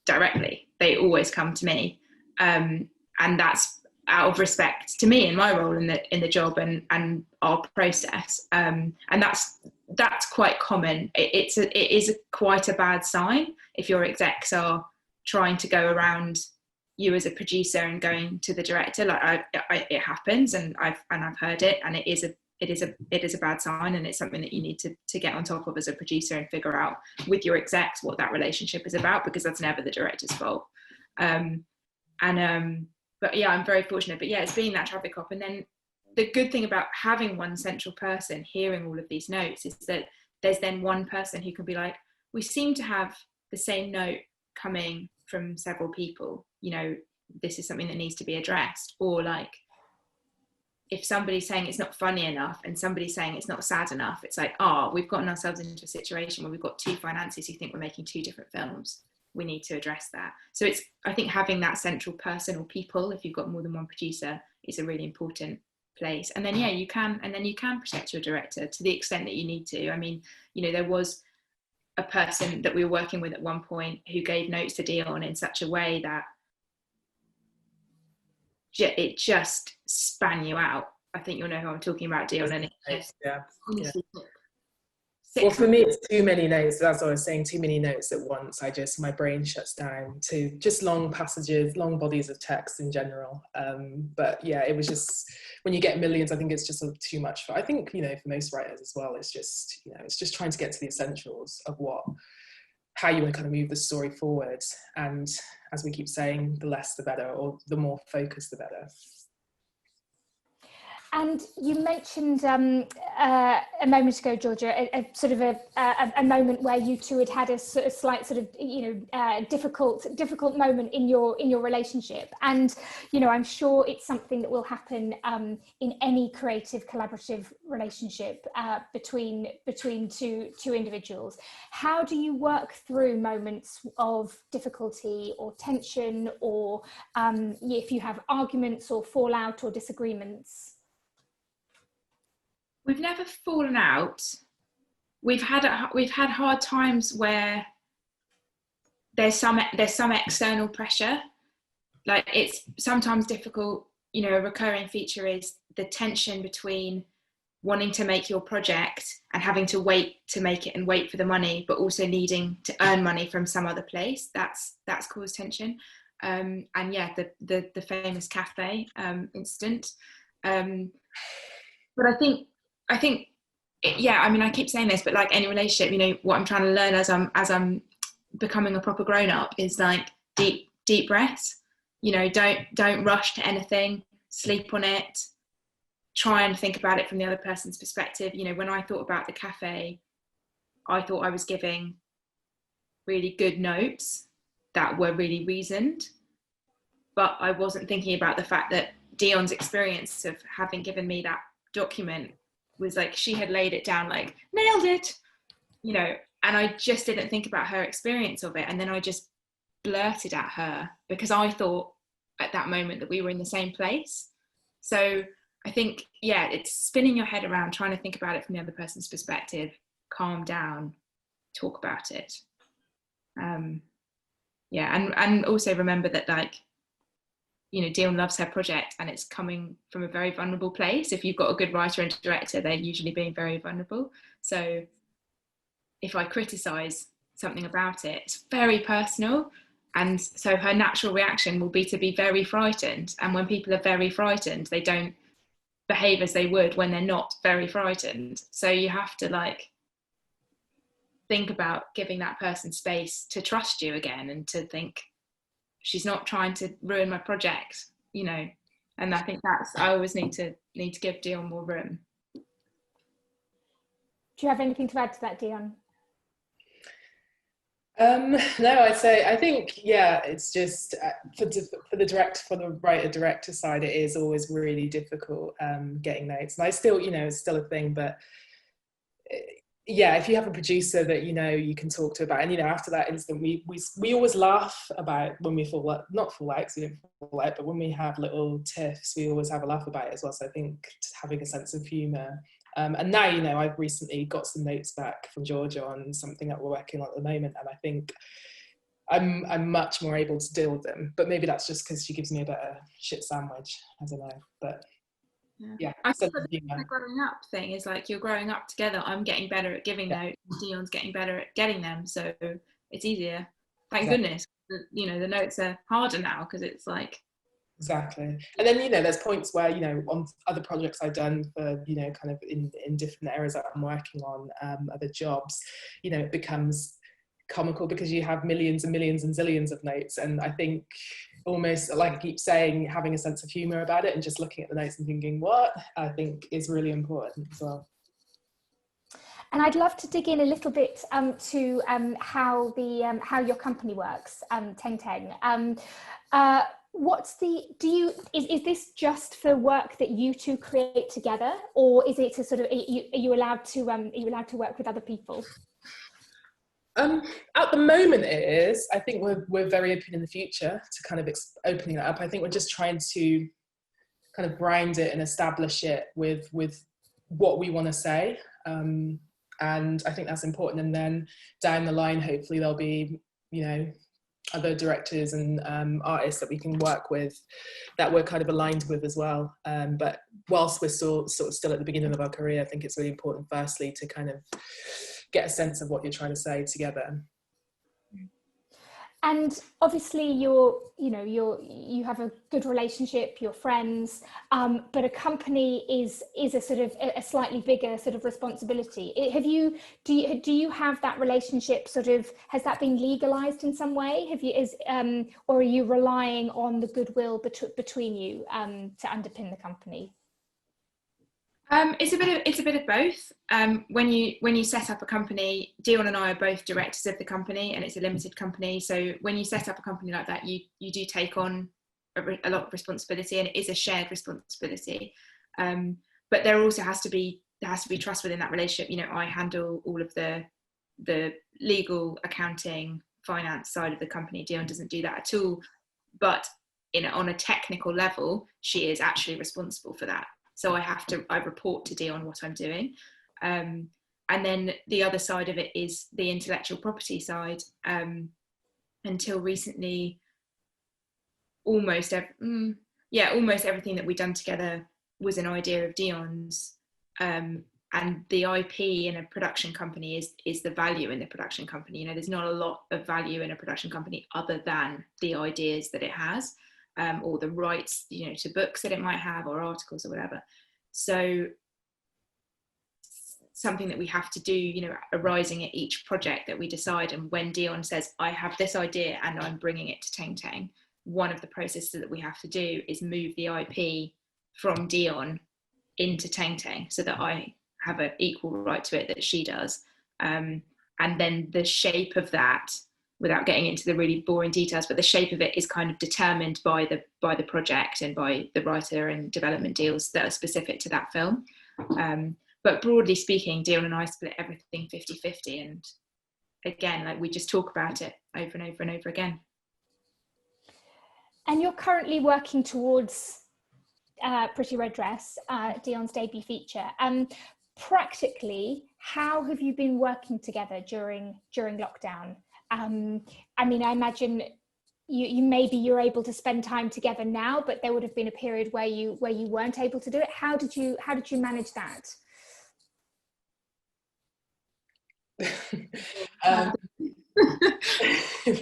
directly. They always come to me. And that's out of respect to me and my role in the job and our process. And that's quite common. It is quite a bad sign if your execs are trying to go around you as a producer and going to the director. Like it happens, and I've heard it, and it is a it is a bad sign, and it's something that you need to get on top of as a producer and figure out with your execs what that relationship is about, because that's never the director's fault. But yeah, I'm very fortunate. But yeah, it's being that traffic cop. And then the good thing about having one central person hearing all of these notes is that there's then one person who can be like, we seem to have the same note coming from several people, you know, this is something that needs to be addressed. Or like, if somebody's saying it's not funny enough and somebody's saying it's not sad enough, it's like, we've gotten ourselves into a situation where we've got two financiers who think we're making two different films. We need to address that. So it's, I think having that central person or people, if you've got more than one producer, is a really important place. And then you can protect your director to the extent that you need to. I mean, you know, there was a person that we were working with at one point who gave notes to Dionne in such a way that it just span you out. I think you'll know who I'm talking about, Dionne. And it's honestly, well, for me, it's too many notes. That's what I was saying, too many notes at once. My brain shuts down to just long passages, long bodies of text in general. But yeah, it was just, when you get millions, I think it's just too much. I think, you know, for most writers as well, it's just, you know, it's just trying to get to the essentials of how you want to kind of move the story forward. And as we keep saying, the less the better, or the more focused the better. And you mentioned a moment ago, Georgia, a sort of a moment where you two had a slight sort of, you know, difficult moment in your relationship. And, you know, I'm sure it's something that will happen in any creative collaborative relationship between two individuals. How do you work through moments of difficulty or tension, or if you have arguments or fallout or disagreements? We've never fallen out. We've had hard times where there's some external pressure. Like, it's sometimes difficult. You know, a recurring feature is the tension between wanting to make your project and having to wait to make it and wait for the money, but also needing to earn money from some other place. That's caused tension. And yeah, the famous cafe incident. But I think, yeah, I mean, I keep saying this, but like any relationship, you know, what I'm trying to learn as I'm becoming a proper grown up is like deep breaths. You know, don't rush to anything, sleep on it, try and think about it from the other person's perspective. You know, when I thought about the cafe, I thought I was giving really good notes that were really reasoned, but I wasn't thinking about the fact that Dionne's experience of having given me that document was like, she had laid it down like, nailed it, you know, and I just didn't think about her experience of it. And then I just blurted at her because I thought at that moment that we were in the same place. So I think, yeah, it's spinning your head around, trying to think about it from the other person's perspective, calm down, talk about it. Yeah, and also remember that, like, you know, Dionne loves her project and it's coming from a very vulnerable place. If you've got a good writer and director, they're usually being very vulnerable. So if I criticize something about it, it's very personal. And so her natural reaction will be to be very frightened. And when people are very frightened, they don't behave as they would when they're not very frightened. So you have to like think about giving that person space to trust you again and to think, she's not trying to ruin my project, you know. And I think I always need to give Dionne more room. Do you have anything to add to that, Dionne? No, I think, yeah, it's just for the writer-director side, it is always really difficult getting notes. And I still, you know, it's still a thing, but yeah, if you have a producer that, you know, you can talk to about, and, you know, after that incident, we always laugh about when we not fall out, because we didn't fall out, but when we have little tiffs, we always have a laugh about it as well. So I think having a sense of humour. And now, you know, I've recently got some notes back from Georgia on something that we're working on at the moment, and I think I'm much more able to deal with them. But maybe that's just because she gives me a better shit sandwich. I don't know, but yeah. I think the growing up thing is like, you're growing up together. I'm getting better at giving notes, and Dionne's getting better at getting them, so it's easier. Thank goodness. You know, the notes are harder now because it's like Exactly. And then, there's points where, on other projects I've done for, kind of in different areas that I'm working on, other jobs, it becomes comical because you have millions and millions and zillions of notes. And I think almost, like I keep saying, having a sense of humor about it and just looking at the notes and thinking, what, I think is really important as well. And I'd love to dig in a little bit to how your company works, Teng. Is this just for work that you two create together, or is it a sort of, are you allowed to work with other people? At the moment it is. I think we're very open in the future to kind of opening it up. I think we're just trying to kind of brand it and establish it with what we want to say. And I think that's important. And then down the line, hopefully there'll be, other directors and artists that we can work with that we're kind of aligned with as well. But whilst we're still at the beginning of our career, I think it's really important firstly to kind of get a sense of what you're trying to say together. And obviously you have a good relationship, you're friends, but a company is a sort of a slightly bigger sort of responsibility. Do you have that relationship sort of, has that been legalized in some way? Or are you relying on the goodwill between you to underpin the company? It's a bit of both. When you set up a company, Dionne and I are both directors of the company, and it's a limited company. So when you set up a company like that, you do take on a lot of responsibility, and it is a shared responsibility. But there also has to be trust within that relationship. I handle all of the legal, accounting, finance side of the company. Dionne doesn't do that at all. But on a technical level, she is actually responsible for that. So I report to Dionne what I'm doing. And then the other side of it is the intellectual property side. Until recently, almost everything that we've done together was an idea of Dionne's. And the IP in a production company is the value in the production company. There's not a lot of value in a production company other than the ideas that it has. Or the rights, to books that it might have, or articles or whatever. So something that we have to do, arising at each project that we decide. And when Dionne says, I have this idea and I'm bringing it to Teng, one of the processes that we have to do is move the IP from Dionne into Teng so that I have an equal right to it that she does. And then the shape of that, without getting into the really boring details, but the shape of it is kind of determined by the project and by the writer and development deals that are specific to that film. But broadly speaking, Dionne and I split everything 50-50. And again, we just talk about it over and over and over again. And you're currently working towards Pretty Red Dress, Dionne's debut feature. Practically, how have you been working together during lockdown? I imagine you're able to spend time together now, but there would have been a period where you weren't able to do it. How did you manage that? I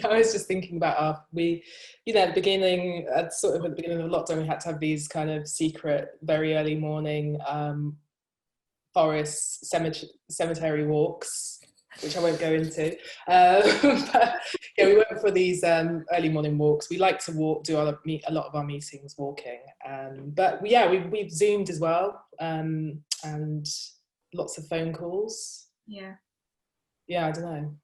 was just thinking about at the beginning of lockdown, we had to have these kind of secret, very early morning forest cemetery walks, which I won't go into. But yeah, we went for these early morning walks. We like to do a lot of our meetings walking. But yeah, we've Zoomed as well, and lots of phone calls. Yeah, I don't know.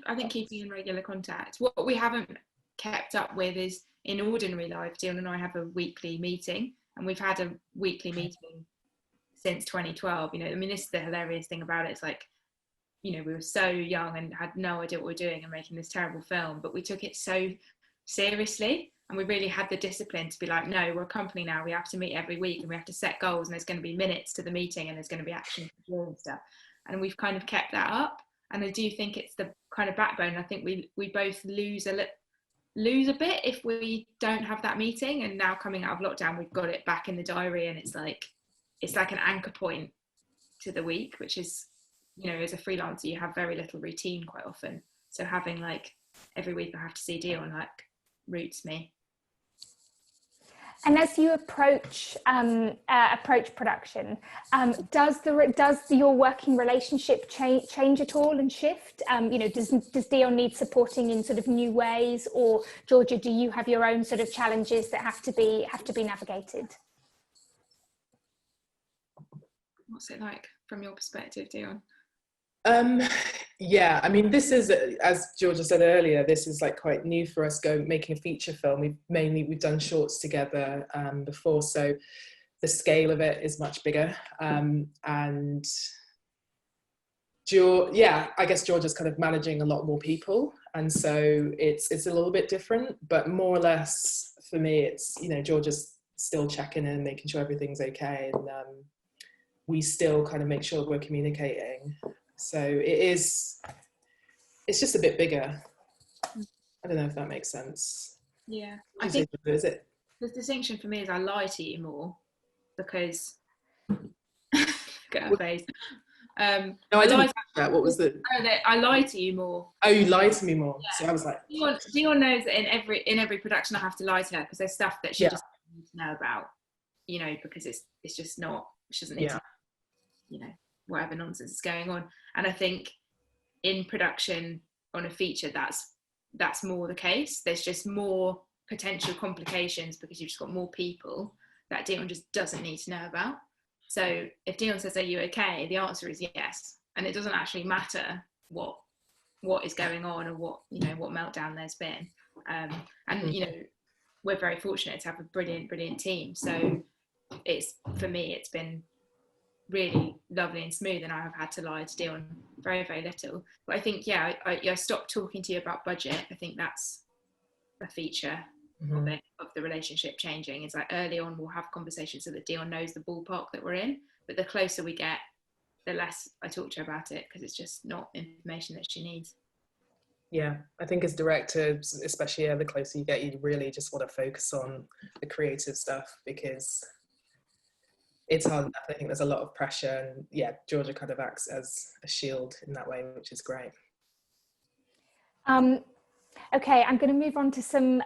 I think keeping in regular contact. What we haven't kept up with is, in ordinary life, Dionne and I have a weekly meeting, and we've had a weekly meeting since 2012. This is the hilarious thing about it. It's like, we were so young and had no idea what we were doing and making this terrible film, but we took it so seriously, and we really had the discipline to be like, no, we're a company now, we have to meet every week, and we have to set goals, and there's going to be minutes to the meeting, and there's going to be action and stuff. And we've kind of kept that up, and I do think it's the kind of backbone. I think we both lose a bit if we don't have that meeting, and now coming out of lockdown, we've got it back in the diary, and it's like an anchor point to the week, which is, as a freelancer, you have very little routine quite often. So having every week I have to see Dionne roots me. And as you approach production, does your working relationship change at all and shift? Does Dionne need supporting in sort of new ways, or Georgia, do you have your own sort of challenges that have to be navigated? What's it like from your perspective, Dionne? Yeah, I mean, this is, as Georgia said earlier, this is like quite new for us making a feature film. We've done shorts together before, so the scale of it is much bigger. And I guess Georgia's kind of managing a lot more people, and so it's a little bit different, but more or less for me, it's, Georgia's still checking in, making sure everything's okay, and we still kind of make sure we're communicating. So it's just a bit bigger. I don't know if that makes sense. Yeah, I think the distinction for me is I lie to you more because get her face. No, I didn't catch that. What was the? I lie to you more. Oh, you lie to me more. Yeah. So I was like, Dionne knows that in every production I have to lie to her because there's stuff that she just doesn't need to know about, because it's just not. She doesn't need to, whatever nonsense is going on. And I think in production on a feature, that's more the case. There's just more potential complications because you've just got more people that Dionne just doesn't need to know about. So if Dionne says, "Are you okay?" the answer is yes, and it doesn't actually matter what is going on or what meltdown there's been. We're very fortunate to have a brilliant team. So for me it's been really lovely and smooth, and I have had to lie to Dionne very, very little. But I think, I stopped talking to you about budget. I think that's a feature of the relationship changing. It's like early on we'll have conversations so that Dionne knows the ballpark that we're in, but the closer we get, the less I talk to her about it because it's just not information that she needs. Yeah, I think as directors, especially the closer you get, you really just want to focus on the creative stuff because it's hard enough. I think there's a lot of pressure, and Georgia kind of acts as a shield in that way, which is great. Okay, I'm going to move on to some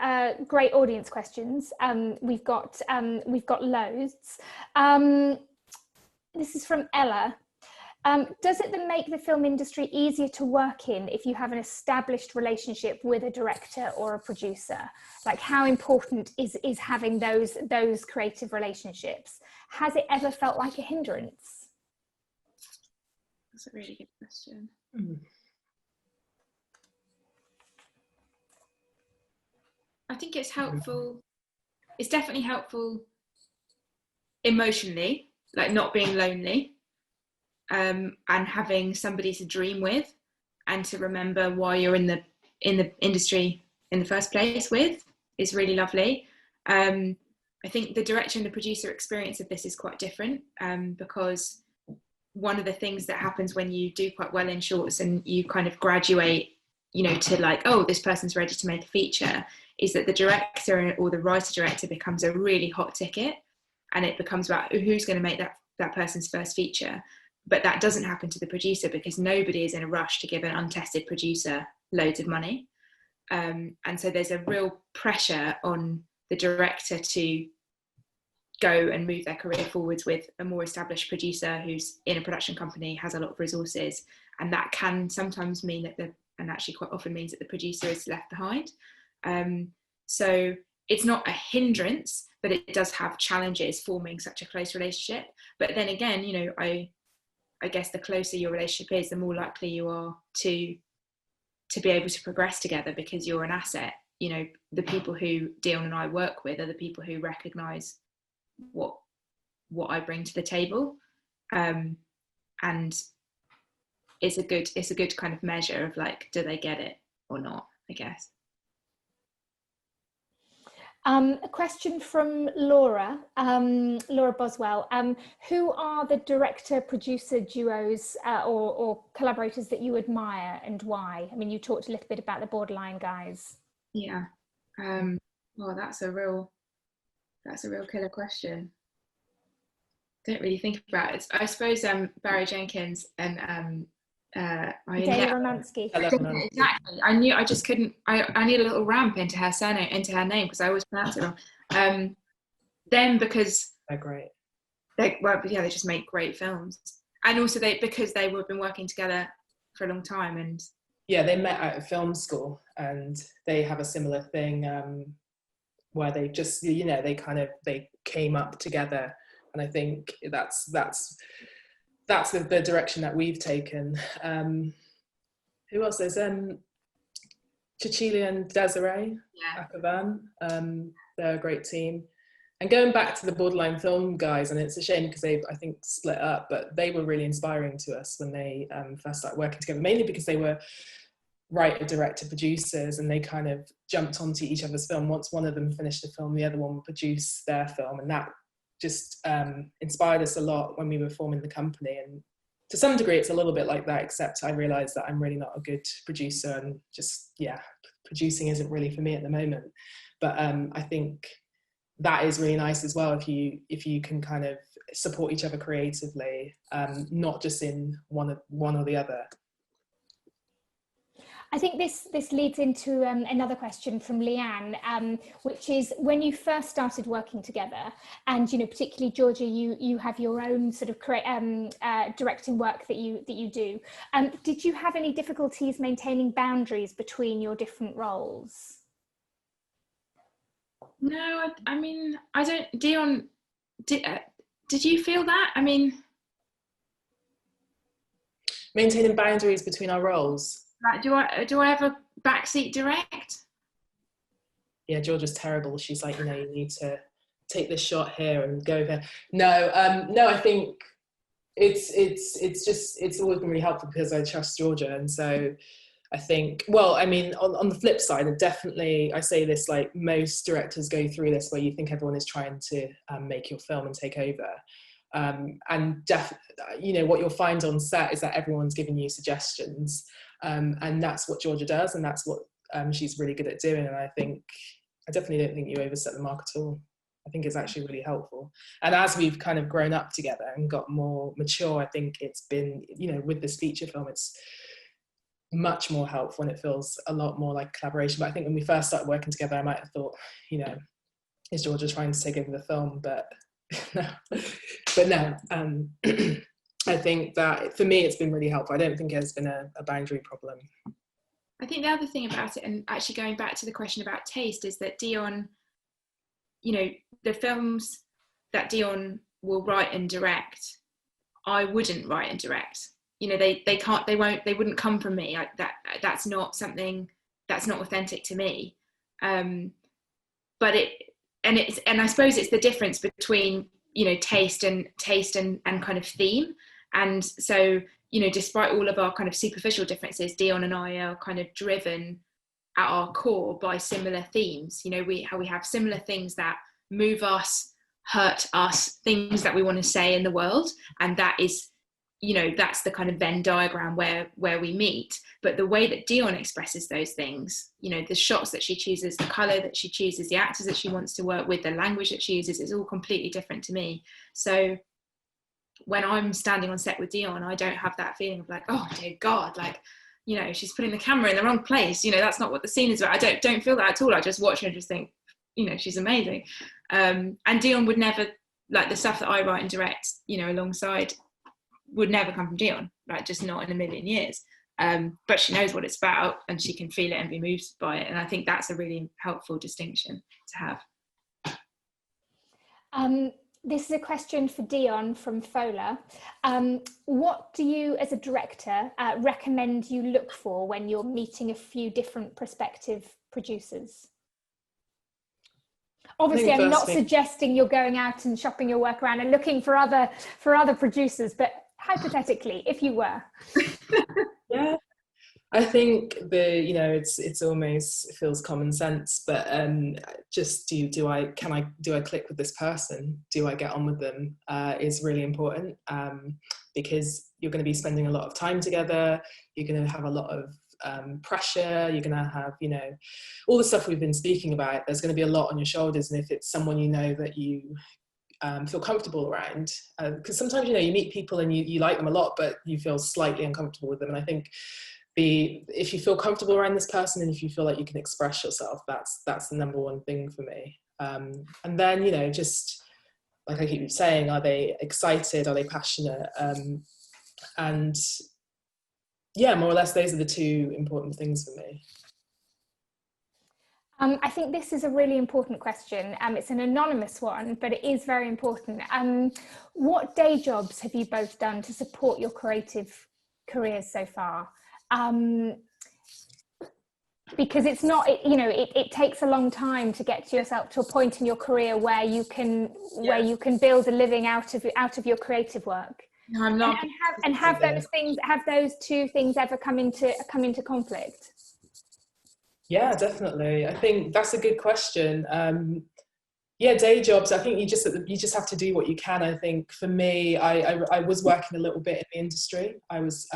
great audience questions. We've got loads. This is from Ella. Does it then make the film industry easier to work in if you have an established relationship with a director or a producer? Like, how important is having those creative relationships? Has it ever felt like a hindrance? That's a really good question. I think it's helpful. It's definitely helpful emotionally, like not being lonely. And having somebody to dream with and to remember why you're in the industry in the first place with is really lovely. I think the director and the producer experience of this is quite different because one of the things that happens when you do quite well in shorts and you kind of graduate, to like, oh, this person's ready to make a feature, is that the director or the writer-director becomes a really hot ticket, and it becomes about who's going to make that person's first feature. But that doesn't happen to the producer because nobody is in a rush to give an untested producer loads of money. And so there's a real pressure on the director to go and move their career forwards with a more established producer who's in a production company, has a lot of resources. And that can sometimes mean that and actually quite often means that the producer is left behind. So it's not a hindrance, but it does have challenges forming such a close relationship. But then again, I guess the closer your relationship is, the more likely you are to be able to progress together because you're an asset. The people who Dionne and I work with are the people who recognise what I bring to the table, and it's a good kind of measure of like, do they get it or not, I guess. A question from Laura Boswell. Who are the director-producer duos or collaborators that you admire and why? I mean, you talked a little bit about the Borderline guys. Yeah. Well, that's a real killer question. Don't really think about it. I suppose Barry Jenkins and Dana Romansky. Exactly. I just couldn't. I need a little ramp into her surname, into her name, because I always pronounce it wrong. them because they're great. They just make great films, and also because they've been working together for a long time. And yeah, they met at a film school, and they have a similar thing where they just, they came up together, and I think that's the direction that we've taken. Who else? There's Cecilia and Desiree Akavan. They're a great team. And going back to the Borderline Film guys, and it's a shame because they, I think, split up, but they were really inspiring to us when they first started working together, mainly because they were writer, director, producers, and they kind of jumped onto each other's film. Once one of them finished a film, the other one would produce their film, and that just inspired us a lot when we were forming the company. And to some degree, it's a little bit like that, except I realised that I'm really not a good producer, and just, producing isn't really for me at the moment. But I think that is really nice as well, if you can kind of support each other creatively, not just in one or the other. I think this leads into another question from Leanne, which is, when you first started working together, and particularly Georgia, you have your own sort of directing work that you do. Did you have any difficulties maintaining boundaries between your different roles? No, I mean, I don't. Dionne, did you feel that? I mean, maintaining boundaries between our roles. Like, do I ever backseat direct? Yeah, Georgia's terrible. She's like, you need to take this shot here and go there. No, I think it's always been really helpful because I trust Georgia, and so I think, well, I mean, on the flip side, I say this, like, most directors go through this where you think everyone is trying to make your film and take over. And what you'll find on set is that everyone's giving you suggestions. And that's what Georgia does, and that's what she's really good at doing. And I definitely don't think you overstep the mark at all. I think it's actually really helpful. And as we've kind of grown up together and got more mature, I think it's been, with this feature film, it's much more helpful, and it feels a lot more like collaboration. But I think when we first started working together, I might have thought, is Georgia trying to take over the film? But no. I think that for me, it's been really helpful. I don't think there's been a boundary problem. I think the other thing about it, and actually going back to the question about taste, is that Dionne, the films that Dionne will write and direct, I wouldn't write and direct. They wouldn't come from me. That's not something that's not authentic to me. But I suppose it's the difference between taste and kind of theme. And so, despite all of our kind of superficial differences, Dionne and I are kind of driven at our core by similar themes. We have similar things that move us, hurt us, things that we want to say in the world. And that is, that's the kind of Venn diagram where we meet. But the way that Dionne expresses those things, the shots that she chooses, the color that she chooses, the actors that she wants to work with, the language that she uses, is all completely different to me. So when I'm standing on set with Dionne, I don't have that feeling of like, oh dear God, like, she's putting the camera in the wrong place. That's not what the scene is about. I don't feel that at all. I just watch her and just think, she's amazing. And Dionne would never, like, the stuff that I write and direct, alongside, would never come from Dionne, like, just not in a million years. But she knows what it's about, and she can feel it and be moved by it. And I think that's a really helpful distinction to have. This is a question for Dionne from Fola. What do you, as a director, recommend you look for when you're meeting a few different prospective producers? Obviously, I'm not suggesting you're going out and shopping your work around and looking for other producers, but hypothetically, if you were. Yeah, I think it's almost, it feels common sense, but just do I click with this person? Do I get on with them? Is really important, because you're going to be spending a lot of time together. You're going to have a lot of pressure. You're going to have, all the stuff we've been speaking about. There's going to be a lot on your shoulders, and if it's someone that you feel comfortable around, because sometimes you meet people and you like them a lot, but you feel slightly uncomfortable with them. And I think if you feel comfortable around this person, and if you feel like you can express yourself, that's the number one thing for me. And then just like I keep saying, are they excited? Are they passionate? And yeah, more or less, those are the two important things for me. I think this is a really important question. It's an anonymous one, but it is very important. What day jobs have you both done to support your creative careers so far? Because it's not, it takes a long time to get yourself to a point in your career where you can build a living out of your creative work. No, I'm not. And have those two things ever come into conflict? Yeah, definitely. I think that's a good question. Yeah, day jobs, I think you just have to do what you can. I think for me, I was working a little bit in the industry. I was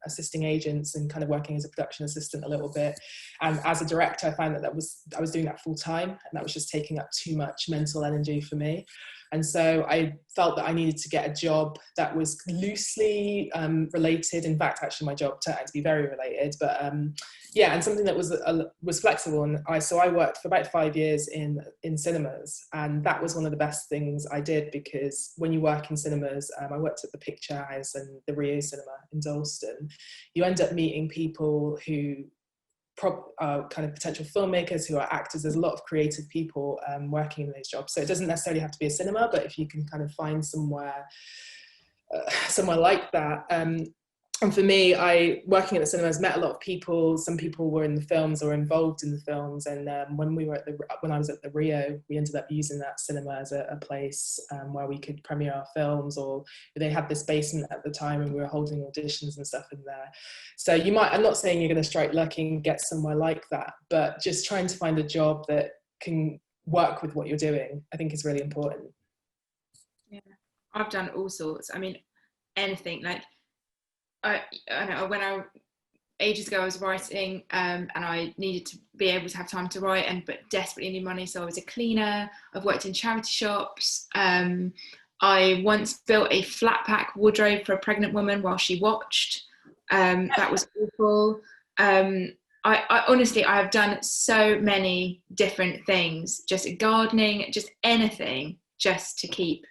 assisting agents and kind of working as a production assistant a little bit. And as a director, I found that I was doing that full time, and that was just taking up too much mental energy for me. And so I felt that I needed to get a job that was loosely related. In fact, actually, my job turned out to be very related, but yeah, and something that was flexible. And so I worked for about 5 years in cinemas, and that was one of the best things I did, because when you work in cinemas, I worked at the Picture House and the Rio Cinema in Dalston. You end up meeting people who kind of potential filmmakers, who are actors. There's a lot of creative people working in those jobs. So it doesn't necessarily have to be a cinema, but if you can kind of find somewhere like that. And for me, working at the cinemas, met a lot of people. Some people were in the films or involved in the films. And when I was at the Rio, we ended up using that cinema as a place where we could premiere our films, or they had this basement at the time and we were holding auditions and stuff in there. So I'm not saying you're going to strike lucky and get somewhere like that, but just trying to find a job that can work with what you're doing, I think is really important. Yeah, I've done all sorts. I mean, anything. Like, I know ages ago I was writing and I needed to be able to have time to write, but desperately need money, so I was a cleaner. I've worked in charity shops. I once built a flat pack wardrobe for a pregnant woman while she watched. That was awful. I honestly, I have done so many different things, just gardening, just anything, just to keep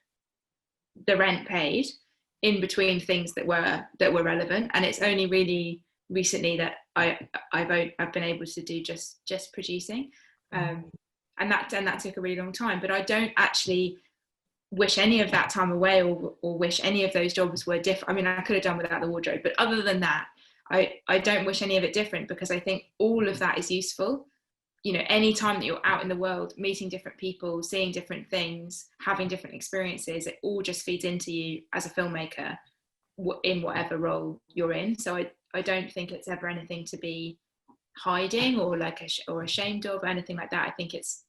the rent paid, in between things that were relevant. And it's only really recently that I've been able to do just producing, and that took a really long time. But I don't actually wish any of that time away, or wish any of those jobs were different. I mean, I could have done without the wardrobe, but other than that, I don't wish any of it different, because I think all of that is useful. Any time that you're out in the world, meeting different people, seeing different things, having different experiences, it all just feeds into you as a filmmaker in whatever role you're in. So I don't think it's ever anything to be hiding or or ashamed of, or anything like that. I think it's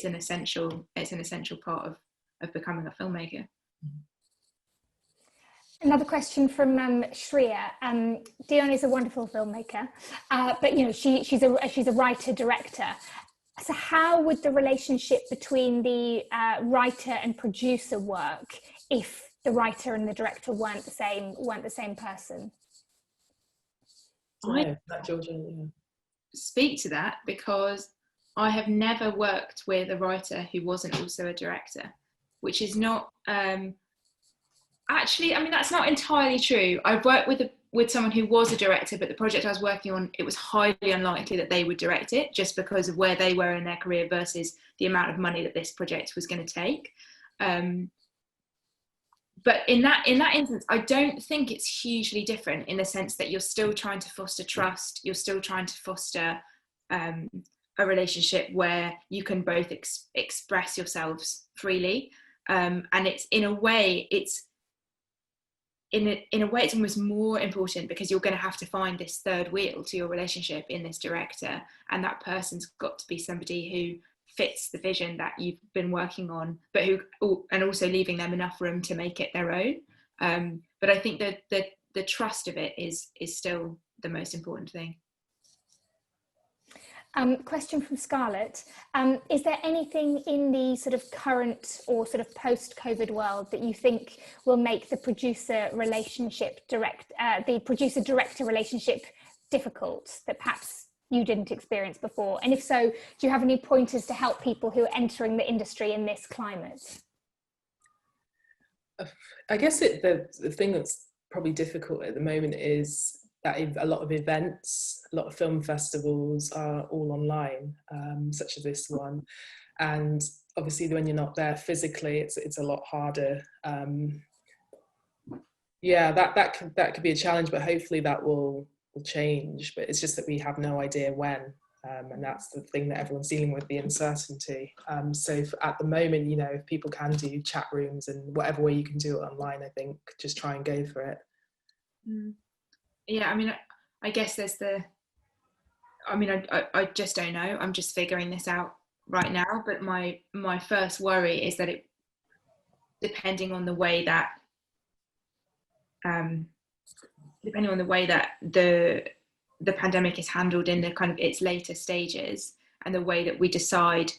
an essential part of becoming a filmmaker. Another question from Shreya. Dionne is a wonderful filmmaker, but she's a writer director. So how would the relationship between the writer and producer work if the writer and the director weren't the same person? I speak to that because I have never worked with a writer who wasn't also a director, which is not. Actually, I mean, that's not entirely true. I've worked with someone who was a director, but the project I was working on, it was highly unlikely that they would direct it, just because of where they were in their career versus the amount of money that this project was going to take. But in that instance, I don't think it's hugely different, in the sense that you're still trying to foster trust. You're still trying to foster a relationship where you can both express yourselves freely. And it's in a way, it's almost more important, because you're going to have to find this third wheel to your relationship in this director, and that person's got to be somebody who fits the vision that you've been working on, but and also leaving them enough room to make it their own. But I think that the trust of it is still the most important thing. Question from Scarlett. Is there anything in the sort of current or sort of post-COVID world that you think will make the producer-director relationship difficult, that perhaps you didn't experience before? And if so, do you have any pointers to help people who are entering the industry in this climate? I guess the thing that's probably difficult at the moment is that a lot of events, a lot of film festivals are all online, such as this one. And obviously when you're not there physically, it's a lot harder. Yeah, that could be a challenge, but hopefully that will change. But it's just that we have no idea when. And that's the thing that everyone's dealing with, the uncertainty. So at the moment, you know, if people can do chat rooms and whatever way you can do it online, I think just try and go for it. Yeah, I mean, I guess there's I just don't know. I'm just figuring this out right now. But my first worry is that depending on the way that the pandemic is handled in the kind of its later stages, and the way that we decide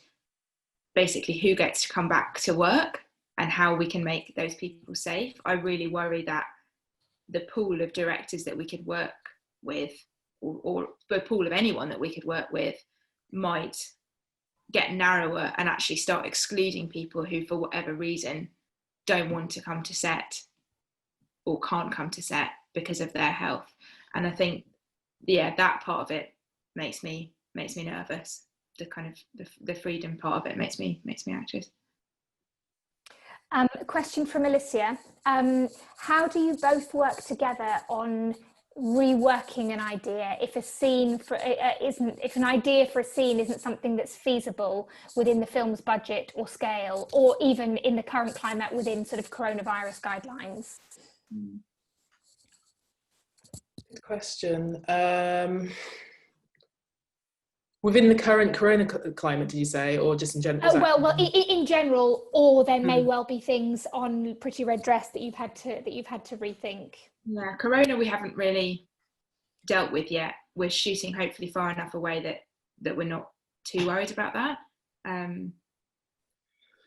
basically who gets to come back to work and how we can make those people safe, I really worry that the pool of directors that we could work with, or the pool of anyone that we could work with, might get narrower and actually start excluding people who, for whatever reason, don't want to come to set or can't come to set because of their health. And I think, yeah, that part of it makes me nervous. The kind of the freedom part of it makes me anxious. A question from Alicia. How do you both work together on reworking an idea if if an idea for a scene isn't something that's feasible within the film's budget or scale, or even in the current climate within sort of coronavirus guidelines? Good question. Within the current corona climate, did you say, or just in general? In general, or there may well be things on Pretty Red Dress that you've had to rethink. Yeah, corona we haven't really dealt with yet. We're shooting hopefully far enough away that we're not too worried about that.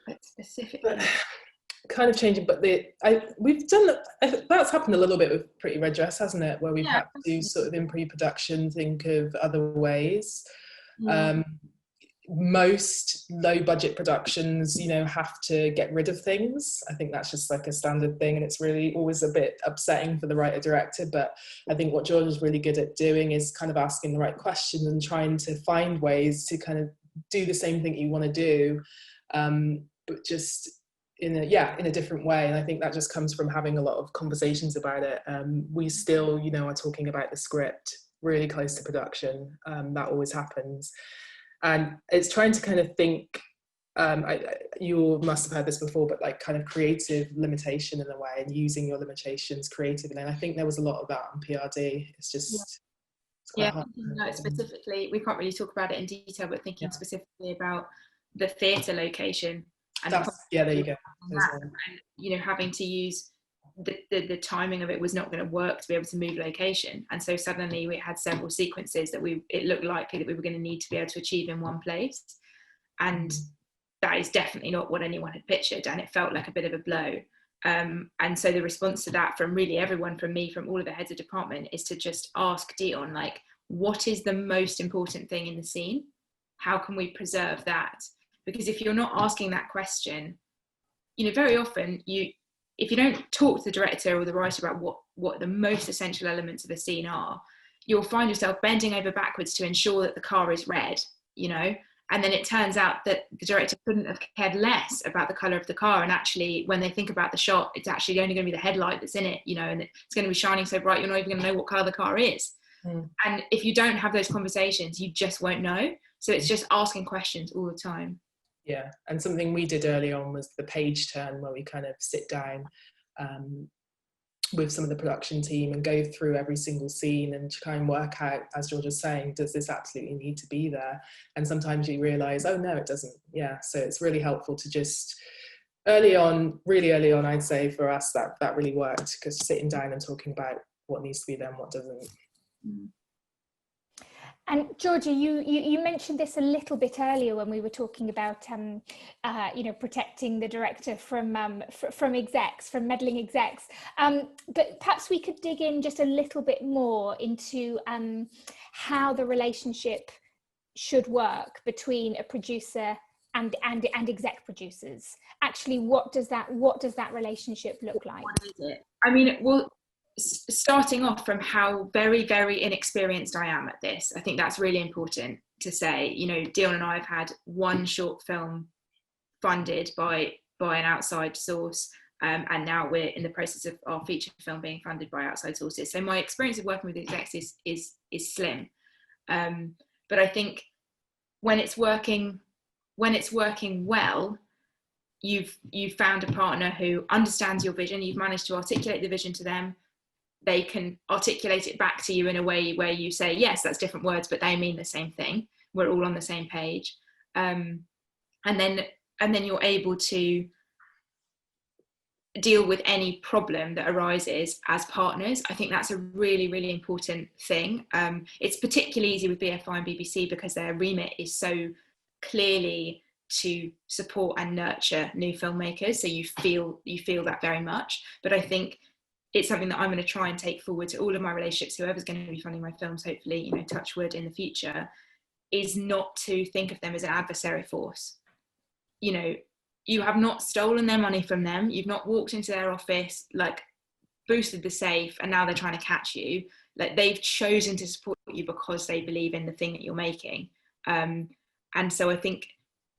But specifically, kind of changing, but we've done that's happened a little bit with Pretty Red Dress, hasn't it? Where we've had to do sort of in pre-production, think of other ways. Most low budget productions, you know, have to get rid of things. I think that's just like a standard thing, and it's really always a bit upsetting for the writer director. But I think what George is really good at doing is kind of asking the right questions and trying to find ways to kind of do the same thing you want to do, but just in a different way. And I think that just comes from having a lot of conversations about it. We still, you know, are talking about the script really close to production. That always happens. And it's trying to kind of think, you must have heard this before, but like kind of creative limitation in a way, and using your limitations creatively. And I think there was a lot of that on PRD. It's just, it's quite hard. No, specifically, we can't really talk about it in detail, but thinking specifically about the theatre location. And there you go. And, you know, having to use the timing of it was not going to work to be able to move location, and so suddenly we had several sequences that it looked likely that we were going to need to be able to achieve in one place, and that is definitely not what anyone had pictured, and it felt like a bit of a blow. And so the response to that from really everyone, from me, from all of the heads of department, is to just ask Dionne, like, what is the most important thing in the scene? How can we preserve that? Because if you're not asking that question, you know, very often if you don't talk to the director or the writer about what the most essential elements of the scene are, you'll find yourself bending over backwards to ensure that the car is red, you know, and then it turns out that the director couldn't have cared less about the colour of the car, and actually when they think about the shot, it's actually only going to be the headlight that's in it, you know, and it's going to be shining so bright you're not even going to know what colour the car is. And if you don't have those conversations, you just won't know. So it's just asking questions all the time. Yeah, and something we did early on was the page turn, where we kind of sit down with some of the production team and go through every single scene and try and work out, as George was saying, does this absolutely need to be there? And sometimes you realise, oh no, it doesn't. Yeah, so it's really helpful to just really early on, I'd say for us that really worked, because sitting down and talking about what needs to be there and what doesn't. And Georgie, you mentioned this a little bit earlier when we were talking about you know, protecting the director from execs, from meddling execs. But perhaps we could dig in just a little bit more into how the relationship should work between a producer and exec producers? Actually, what does that relationship look like? What is it? I mean, well, starting off from how very, very inexperienced I am at this, I think that's really important to say. You know, Dionne and I have had one short film funded by an outside source, and now we're in the process of our feature film being funded by outside sources. So my experience of working with execs is slim, but I think when it's working well, you've found a partner who understands your vision. You've managed to articulate the vision to them. They can articulate it back to you in a way where you say, yes, that's different words, but they mean the same thing. We're all on the same page. And then you're able to deal with any problem that arises as partners. I think that's a really, really important thing. It's particularly easy with BFI and BBC because their remit is so clearly to support and nurture new filmmakers. So you feel that very much. But I think it's something that I'm going to try and take forward to all of my relationships, whoever's going to be funding my films, hopefully, you know, touch wood in the future, is not to think of them as an adversary force. You know, you have not stolen their money from them. You've not walked into their office, like boosted the safe, and now they're trying to catch you. Like, they've chosen to support you because they believe in the thing that you're making. And so I think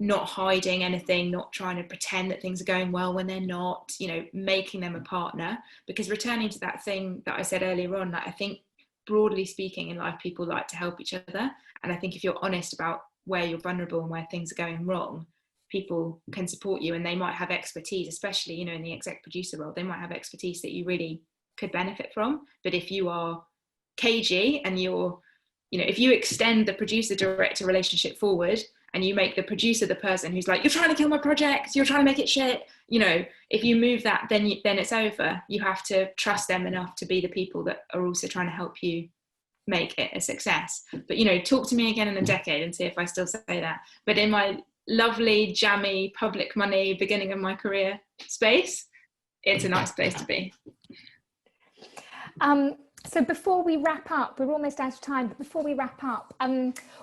not hiding anything, not trying to pretend that things are going well when they're not, you know, making them a partner. Because returning to that thing that I said earlier on, like, I think broadly speaking in life, people like to help each other. And I think if you're honest about where you're vulnerable and where things are going wrong, people can support you, and they might have expertise, especially, you know, in the exec producer role, they might have expertise that you really could benefit from. But if you are cagey and you're, you know, if you extend the producer director relationship forward and you make the producer the person who's like, you're trying to kill my project, you're trying to make it shit, you know, if you move that, then it's over. You have to trust them enough to be the people that are also trying to help you make it a success. But, you know, talk to me again in a decade and see if I still say that. But in my lovely, jammy, public money, beginning of my career space, it's a nice place to be. So before we wrap up, we're almost out of time, but before we wrap up,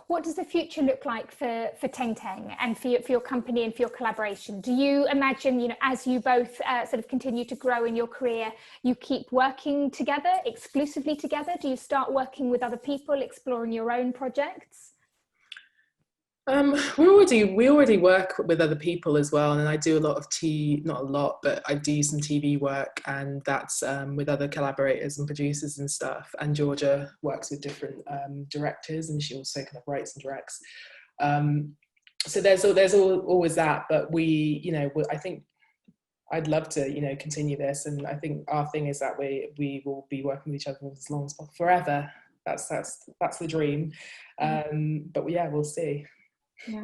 what does the future look like for Teng and for your company and for your collaboration? Do you imagine, you know, as you both sort of continue to grow in your career, you keep working together, exclusively together? Do you start working with other people, exploring your own projects? We already work with other people as well, and I do a lot of not a lot, but I do some TV work, and that's with other collaborators and producers and stuff. And Georgia works with different directors, and she also kind of writes and directs. So there's always that, but I think I'd love to, you know, continue this, and I think our thing is that we will be working with each other as long as possible, forever. That's the dream. But yeah, we'll see. Yeah,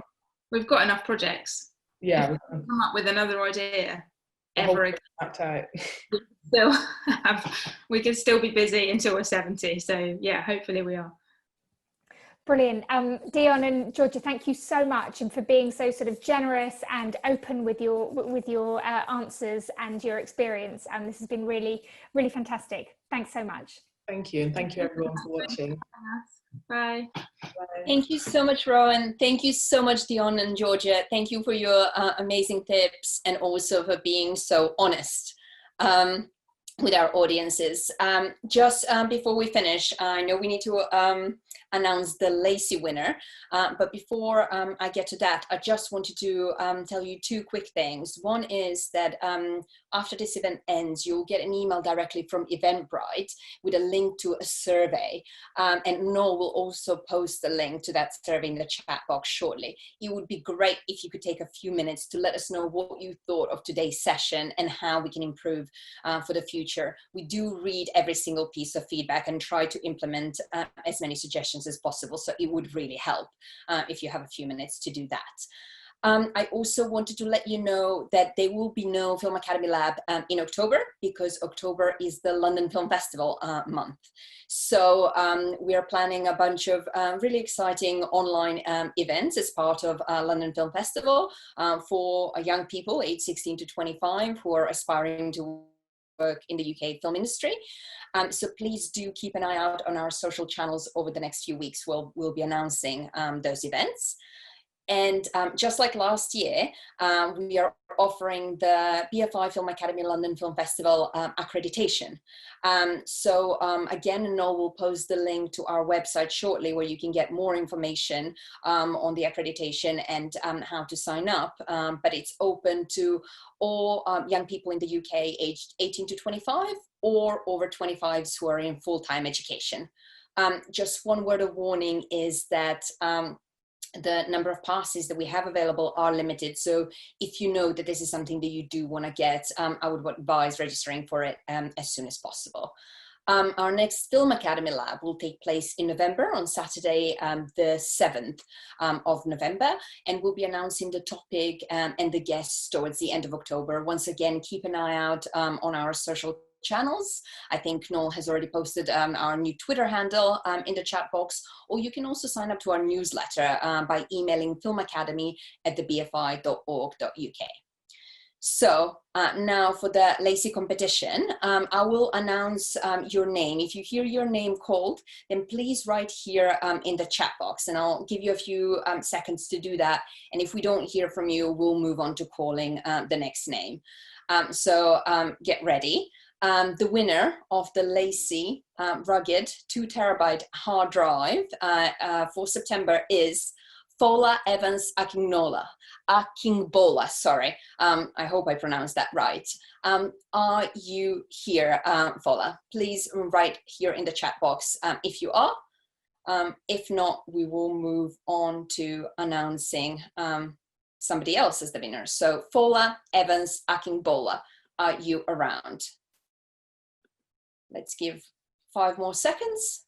we've got enough projects. Yeah, if we come up with another idea ever again, we can still be busy until we're 70. So yeah, hopefully we are. Brilliant. Dionne and Georgia, thank you so much, and for being so sort of generous and open with your answers and your experience. This has been really, really fantastic. Thanks so much. Thank you, and thank you everyone for watching. Bye. Thank you so much, Rowan. Thank you so much, Dionne and Georgia. Thank you for your amazing tips, and also for being so honest with our audiences. Just before we finish, I know we need to announce the Lacey winner, but before I get to that, I just wanted to tell you two quick things. One is that after this event ends, you'll get an email directly from Eventbrite with a link to a survey, and Noel will also post the link to that survey in the chat box shortly. It would be great if you could take a few minutes to let us know what you thought of today's session and how we can improve for the future. We do read every single piece of feedback and try to implement as many suggestions as possible, so it would really help if you have a few minutes to do that. I also wanted to let you know that there will be no Film Academy Lab in October, because October is the London Film Festival month. So we are planning a bunch of really exciting online events as part of London Film Festival for young people aged 16 to 25 who are aspiring to work in the UK film industry. So please do keep an eye out on our social channels over the next few weeks. We'll be announcing those events. And just like last year, we are offering the BFI Film Academy London Film Festival accreditation. Again, Noel will post the link to our website shortly where you can get more information on the accreditation and how to sign up. But it's open to all young people in the UK aged 18 to 25 or over 25s who are in full-time education. Just one word of warning is that the number of passes that we have available are limited. So if you know that this is something that you do want to get, I would advise registering for it as soon as possible. Our next Film Academy Lab will take place in November on Saturday, the 7th of November, and we'll be announcing the topic and the guests towards the end of October. Once again, keep an eye out on our social channels. I think Noel has already posted our new Twitter handle in the chat box, or you can also sign up to our newsletter by emailing filmacademy@thebfi.org.uk. So now for the LACY competition, I will announce your name. If you hear your name called, then please write here in the chat box, and I'll give you a few seconds to do that. And if we don't hear from you, we'll move on to calling the next name. Get ready. The winner of the LACY rugged 2 terabyte hard drive for September is Fola Evans Akingbola, sorry. I hope I pronounced that right. Are you here, Fola? Please write here in the chat box if you are. If not, we will move on to announcing somebody else as the winner. So Fola Evans Akingbola, are you around? Let's give 5 more seconds.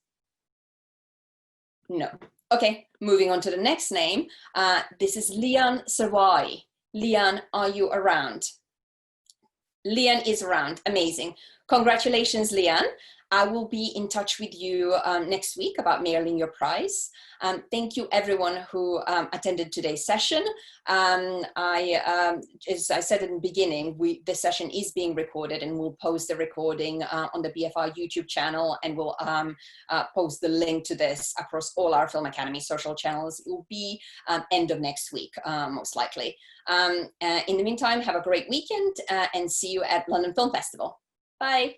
No. Okay, moving on to the next name. This is Lian Sarwai. Lian, are you around? Lian is around. Amazing. Congratulations, Lian. I will be in touch with you next week about mailing your prize. Thank you everyone who attended today's session. As I said in the beginning, this session is being recorded, and we'll post the recording on the BFI YouTube channel, and we'll post the link to this across all our Film Academy social channels. It will be end of next week, most likely. In the meantime, have a great weekend and see you at London Film Festival. Bye.